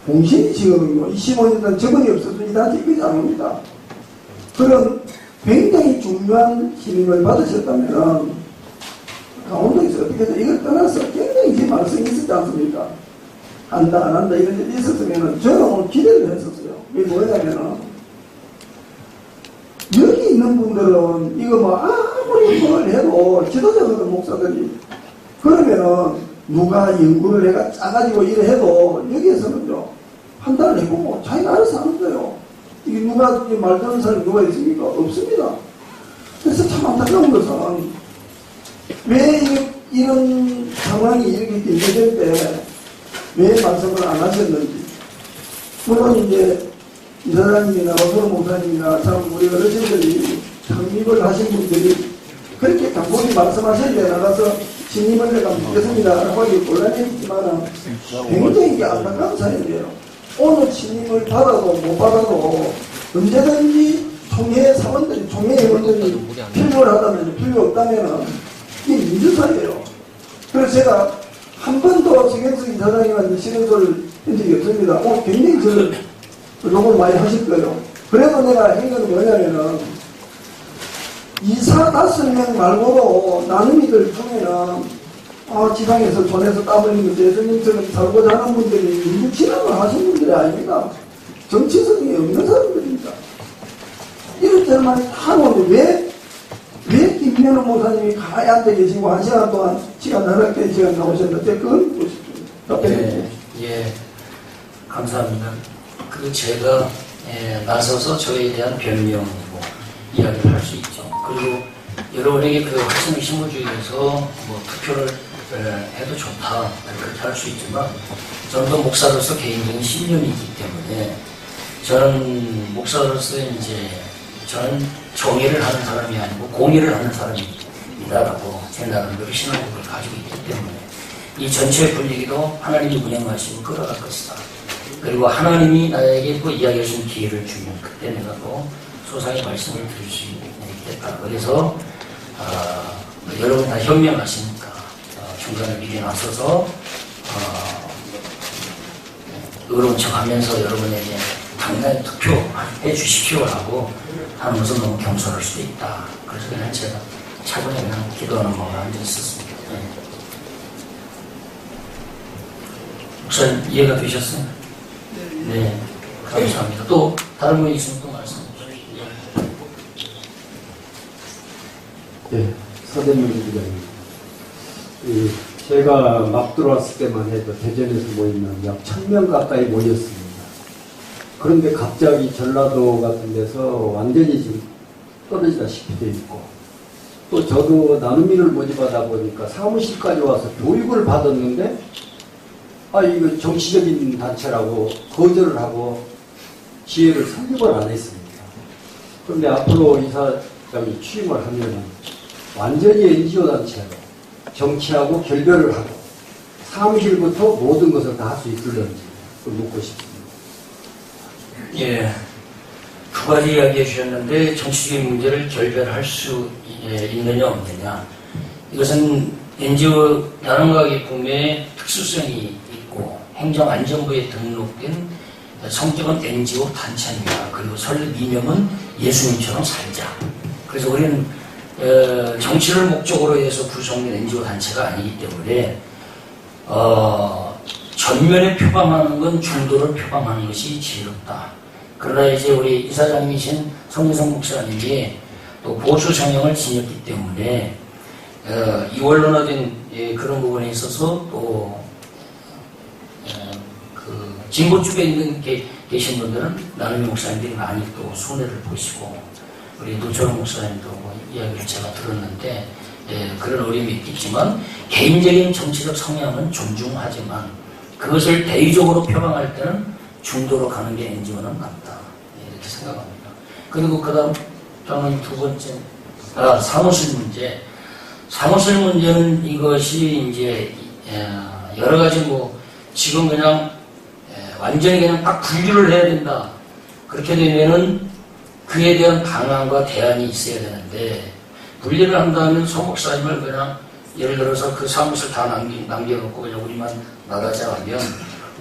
공신이시거든요. 25년 전 적응이 없어서 이 단체 이끄지 않습니다. 그런 굉장히 중요한 힘을 받으셨다면 강원도에서 어떻게 해서 이걸 떠나서 굉장히 제 말씀이 있었지 않습니까? 한다 안 한다 이런 일이 있었으면 저는 오늘 기대를 했었어요. 이게 뭐냐면은 여기 있는 분들은 이거 뭐 아무리 뭘 해도 지도자거든 목사들이 그러면은 누가 연구를 해가 짜가지고 이래 해도 여기에서는요 판단을 해보고 자기가 알아서 하는 거예요. 이게 누가 말 듣는 사람이 누가 있습니까? 없습니다. 그래서 참 안타까운 것은 왜 이런 상황이 이렇게 진행될 때 왜 말씀을 안 하셨는지. 물론 이제 이사장님이나 오소로 목사님이나 참 우리 어르신들이 창립을 하신 분들이 그렇게 간곡히 말씀하실 때 나가서 신임을 내가 묻겠습니다 라고 하기 곤란했지만 굉장히 이게 안타까운 사연이에요. 오늘 신임을 받아도 못 받아도 언제든지 총회 사원들이 총회 회원들이 필요하다면 필요 없다면 이게 민주사회예요. 그래서 제가 한 번도 서경석 이사장님한테 신임소를 한 적이 없습니다. 오늘 굉장히 저를 요걸 많이 하실 거예요. 그래도 내가 한 건 뭐냐면은 이사 5명 말고도 나눔이들 중에는 지방에서 돈에서 땀 흘리는 예수님처럼 살고자 하는 분들이 민주 진압을 하신 분들이 아닙니다. 정치성이 없는 사람들입니다. 이럴 때만 하는데 왜 김현우 목사님이 가만히 앉아 계시고 1시간 동안 시간 허락된 시간 나오셨는데 그건 보십시오. 예, 감사합니다. 제가 나서서 저에 대한 변명이고 이야기를 할 수 있죠. 그리고 여러분에게 그 활성의 신무주의에서 뭐 투표를 해도 좋다 그렇게 할 수 있지만 저는 또 목사로서 개인적인 신념이 있기 때문에 저는 목사로서 이제 저는 정의를 하는 사람이 아니고 공의를 하는 사람이다라고 제 나름대로 신앙국을 가지고 있기 때문에 이 전체의 분위기도 하나님이 운영하시고 끌어갈 것이다. 그리고 하나님이 나에게 그 이야기할 수 있는 기회를 주면 그때 내가 또 소상히 말씀을 드릴 수 있겠다. 그래서 여러분 다 현명하시니까 중간에 미리 나서서 의로운 척하면서 여러분에게 당연히 투표해 주십시오라고 하는 것은 너무 겸손할 수도 있다. 그래서 그냥 제가 차분히 그냥 기도하는 마음으로 앉아 있었습니다. 네. 목사님 이해가 되셨어요? 네, 감사합니다. 또 다른 분이 있으면 또 말씀해 주십시오. 네, 서대문 부장입니다. 제가 막 들어왔을 때만 해도 대전에서 모이면 약 1000명 가까이 모였습니다. 그런데 갑자기 전라도 같은 데서 완전히 지금 떨어지다시피 돼 있고 또 저도 나눔인을 모집하다 보니까 사무실까지 와서 교육을 받았는데 이거 정치적인 단체라고 거절을 하고 지혜를 설립을 안 했습니다. 그런데 앞으로 이사장이 취임을 하면 완전히 NGO 단체로 정치하고 결별을 하고 사무실부터 모든 것을 다 할 수 있을런지 묻고 싶습니다. 예, 두 가지 이야기해 주셨는데 정치적인 문제를 결별할 수 있느냐 없느냐 이것은 NGO 나눔가게 구매의 특수성이 있고 행정안전부에 등록된 성격은 NGO 단체입니다. 그리고 설립 이념은 예수님처럼 살자. 그래서 우리는 정치를 목적으로 해서 구성된 NGO 단체가 아니기 때문에 전면에 표방하는 건 중도를 표방하는 것이 지혜롭다. 그러나 이제 우리 이사장이신 성유성 목사님이 또 보수 성향을 지녔기 때문에 이원론화된 그런 부분에 있어서 또 그 진보 쪽에 있는 계신 분들은 나눔의 목사님들이 많이 또 손해를 보시고 우리 노철호 목사님도 뭐 이야기를 제가 들었는데 그런 어려움이 있겠지만 개인적인 정치적 성향은 존중하지만 그것을 대의적으로 표방할 때는 중도로 가는 게 NGO는 맞다 이렇게 생각합니다. 그리고 그다음 저는 두 번째 사무실 문제. 사무실 문제는 이것이 이제 여러 가지 뭐 지금 그냥 완전히 그냥 딱 분류를 해야 된다. 그렇게 되면은 그에 대한 방안과 대안이 있어야 되는데 분리를 한다면 소 목사님을 그냥 예를 들어서 그 사무실 다 남겨놓고 그냥 우리만 나가자 하면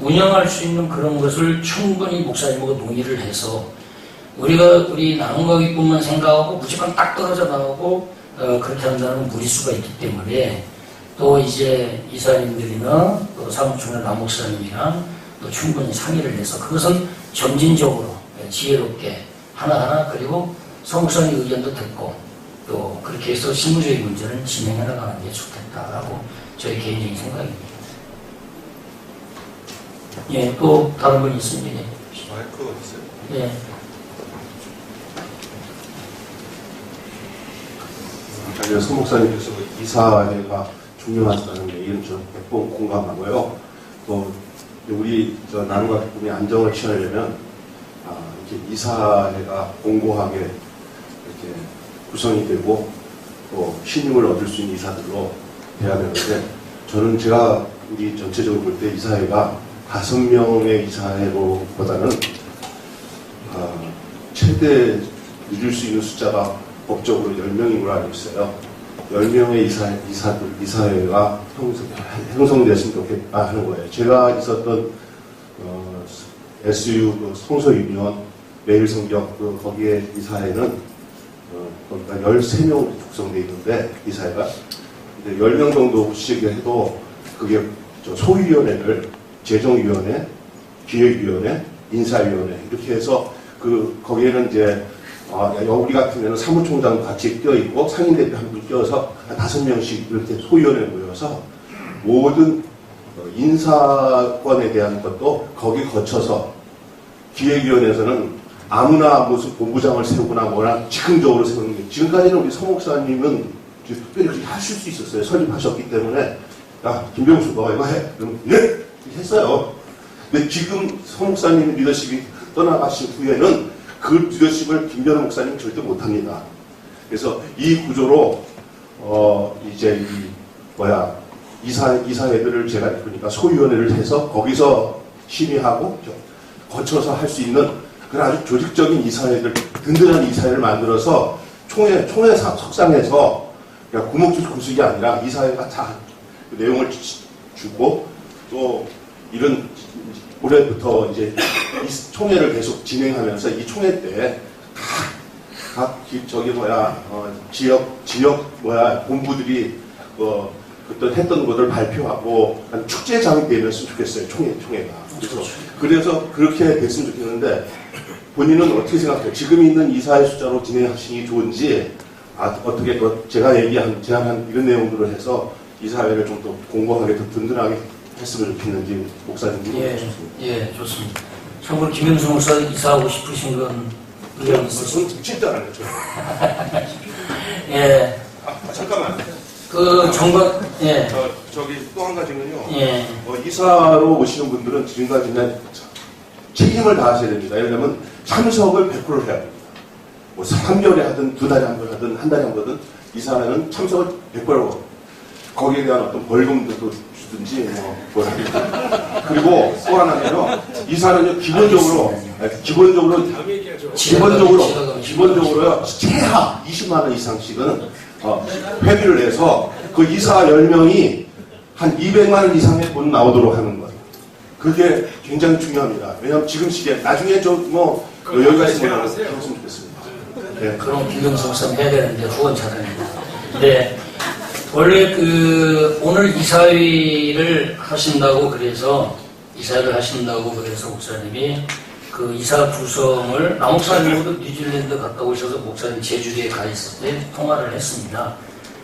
운영할 수 있는 그런 것을 충분히 목사님하고 논의를 해서 우리가 우리 나눔가기뿐만 생각하고 무조건 딱 떨어져 나오고 그렇게 한다는 무리수가 있기 때문에 또 이제 이사님들이나 또 사무총회 남목사님이랑 또 충분히 상의를 해서 그것은 점진적으로 지혜롭게 하나하나 그리고 서목사님 의견도 듣고 또 그렇게 해서 실무적인 문제는 진행해 나가는 게 좋겠다라고 저희 개인적인 생각입니다. 예, 또 다른 분 있습니다. 마이크 어디 있어요? 예. 아니요, 서 목사님께서 이사회가 중요하다는 얘기는 저는 100번 공감하고요. 또 우리 나눔과 기쁨의 안정을 취하려면 이렇게 이사회가 공고하게 이렇게 구성이 되고 또 신임을 얻을 수 있는 이사들로 돼야 되는데 저는 제가 우리 전체적으로 볼 때 이사회가 5명의 이사회보다는 최대 누릴 수 있는 숫자가 법적으로 10명인 걸 알고 있어요. 10명의 이사회가 형성됐으면 좋겠다 하는 거예요. 제가 있었던 SU 성서유니온 매일성격 거기에 이사회는 그러니까 13명 구성되어 있는데 이사회가 10명 정도 시작을 해도 그게 소위원회를 재정위원회, 기획위원회, 인사위원회 이렇게 해서 거기에는 이제 우리 같은 경우는 사무총장 같이 껴있고 상임대표 한 분 껴서 5명씩 이렇게 소위원회에 모여서 모든 인사권에 대한 것도 거기 거쳐서 기획위원회에서는 아무나 무슨 본부장을 세우거나 뭐나 즉흥적으로 세우는 게 지금까지는 우리 서 목사님은 특별히 그렇게 하실 수 있었어요. 설립하셨기 때문에 야 김병수 너가 이거 해. 그럼 네? 했어요. 근데 지금 서 목사님 리더십이 떠나가신 후에는 그 리더십을 김변호 목사님은 절대 못합니다. 그래서 이 구조로 이제 이사회들을 제가 보니까 소위원회를 해서 거기서 심의하고 거쳐서 할 수 있는 그런 아주 조직적인 이사회들, 든든한 이사회를 만들어서 총회 석상에서 그냥 구목구식이 아니라 이사회가 다 그 내용을 주고 또 이런 올해부터 이제 이 총회를 계속 진행하면서 이 총회 때 각 지역 본부들이 그때 했던 것을 발표하고 축제장이 되면서 좋겠어요. 총회가. 그래서 그렇게 됐으면 좋겠는데 본인은 어떻게 생각해요? 지금 있는 이사회 숫자로 진행하시는 게 좋은지 어떻게 제가 제안한 이런 내용들을 해서 이사회를 좀 더 공고하게 더 든든하게 했으면 좋겠는지 목사님이 예, 좋습니다. 참고로 김영수 목사 이사하고 싶으신 건 의견 있으시죠? 진짜 안 했죠. 예. 잠깐만. 예. 저기 또 한 가지는요. 예. 이사로 오시는 분들은 지금까지는 책임을 다하셔야 됩니다. 예를 들면 참석을 100% 해야 됩니다. 뭐 3개월에 하든 2달에 한 번 하든 한 달에 한 번은 이사는 참석을 100%하고 거기에 대한 어떤 벌금도 주든지 뭐 그리고 또 하나는요. 이사는요 기본적으로요 최하 20만 원 이상씩은 회비를 내서 그 이사 10명이 한 200만 원 이상의 돈 나오도록 하는 거예요. 그게 굉장히 중요합니다. 왜냐하면 지금 시기에 나중에 여기가 있으면 했으면 좋겠습니다. 네. 그럼 김병수 목사님 해야 되는데 후원 차단입니다. 네. 원래 오늘 이사회를 하신다고 그래서 목사님이 그 이사 구성을 남목사님으로 뉴질랜드 갔다 오셔서 목사님 제주도에 가 있을 때 통화를 했습니다.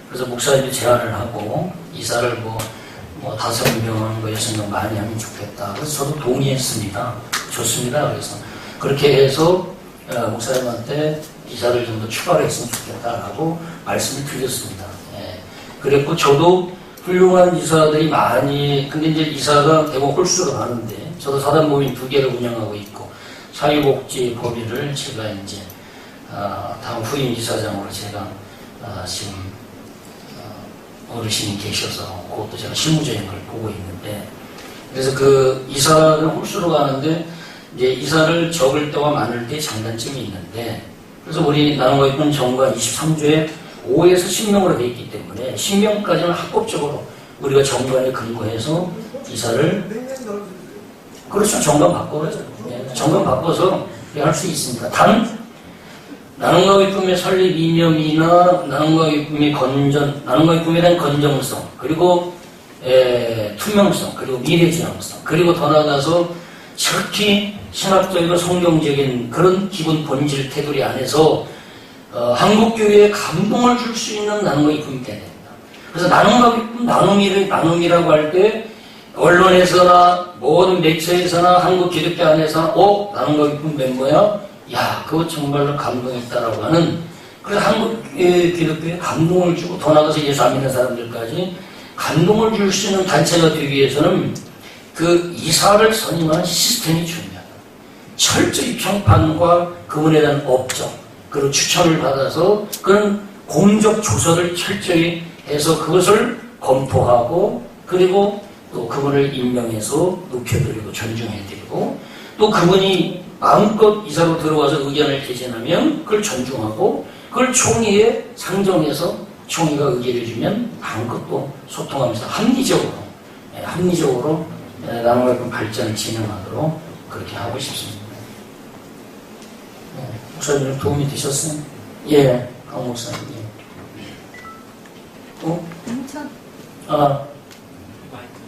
그래서 목사님이 제안을 하고 이사를 뭐 5명, 6명 많이 하면 좋겠다. 그래서 저도 동의했습니다. 좋습니다. 그래서 그렇게 해서 목사님한테 이사를 좀 더 추가로 했으면 좋겠다라고 말씀을 드렸습니다. 예. 그랬고 저도 훌륭한 이사들이 많이, 근데 이제 이사가 대부분 홀수로 가는데, 저도 사단법인 2개를 운영하고 있고, 사회복지법인을 제가 이제, 다음 후임 이사장으로 제가, 지금, 어르신이 계셔서, 그것도 제가 실무적인 걸 보고 있는데, 그래서 그 이사를 홀수로 가는데, 이제 이사를 적을 때와 많을 때 장단점이 있는데, 그래서 우리 나눔가입은 정관 23조에 5에서 10명으로 되어 있기 때문에 10명까지는 합법적으로 우리가 정관에 근거해서 이사를 그렇죠. 정관 바꿔야죠. 정관 바꿔서 할 수 있습니다. 단 나눔가입금의 설립 이념이나 나눔가입금의 나눔가입금에 대한 건정성 그리고 투명성 그리고 미래지향성 그리고 더 나아가서 특히 신학적이고 성경적인 그런 기본 본질 테두리 안에서 한국교회에 감동을 줄 수 있는 나눔가입금이 돼야 됩니다. 그래서 나눔가입금, 나눔이라고 할 때 언론에서나 모든 매체에서나 한국 기독교 안에서 나눔가입금 멤버야? 야, 그거 정말로 감동이 있다라고 하는 그래서 한국 기독교에 감동을 주고 더 나아가서 예수 안 믿는 사람들까지 감동을 줄 수 있는 단체가 되기 위해서는 그 이사를 선임하는 시스템이 중요하다. 철저히 평판과 그분에 대한 업적 그리고 추천을 받아서 그런 공적 조서를 철저히 해서 그것을 검토하고 그리고 또 그분을 임명해서 높여드리고 존중해드리고 또 그분이 마음껏 이사로 들어와서 의견을 개진하면 그걸 존중하고 그걸 총회에 상정해서 총회가 의견을 주면 마음껏 또 소통하면서 합리적으로 나눔가입금 발전을 진행하도록 그렇게 하고 싶습니다. 목사님 도움이 되셨어요? 예, 강 목사님. 인천.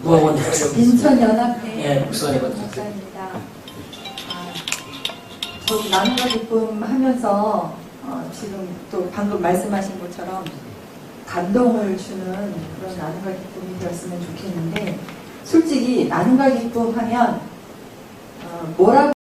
누가 먼저 하세요? 인천연합회. 예, 목사님. 목사입니다. 저기 나눔가입금 하면서 지금 또 방금 말씀하신 것처럼 감동을 주는 그런 나눔가입금이 되었으면 좋겠는데 솔직히 나눔가입금 하면 뭐라고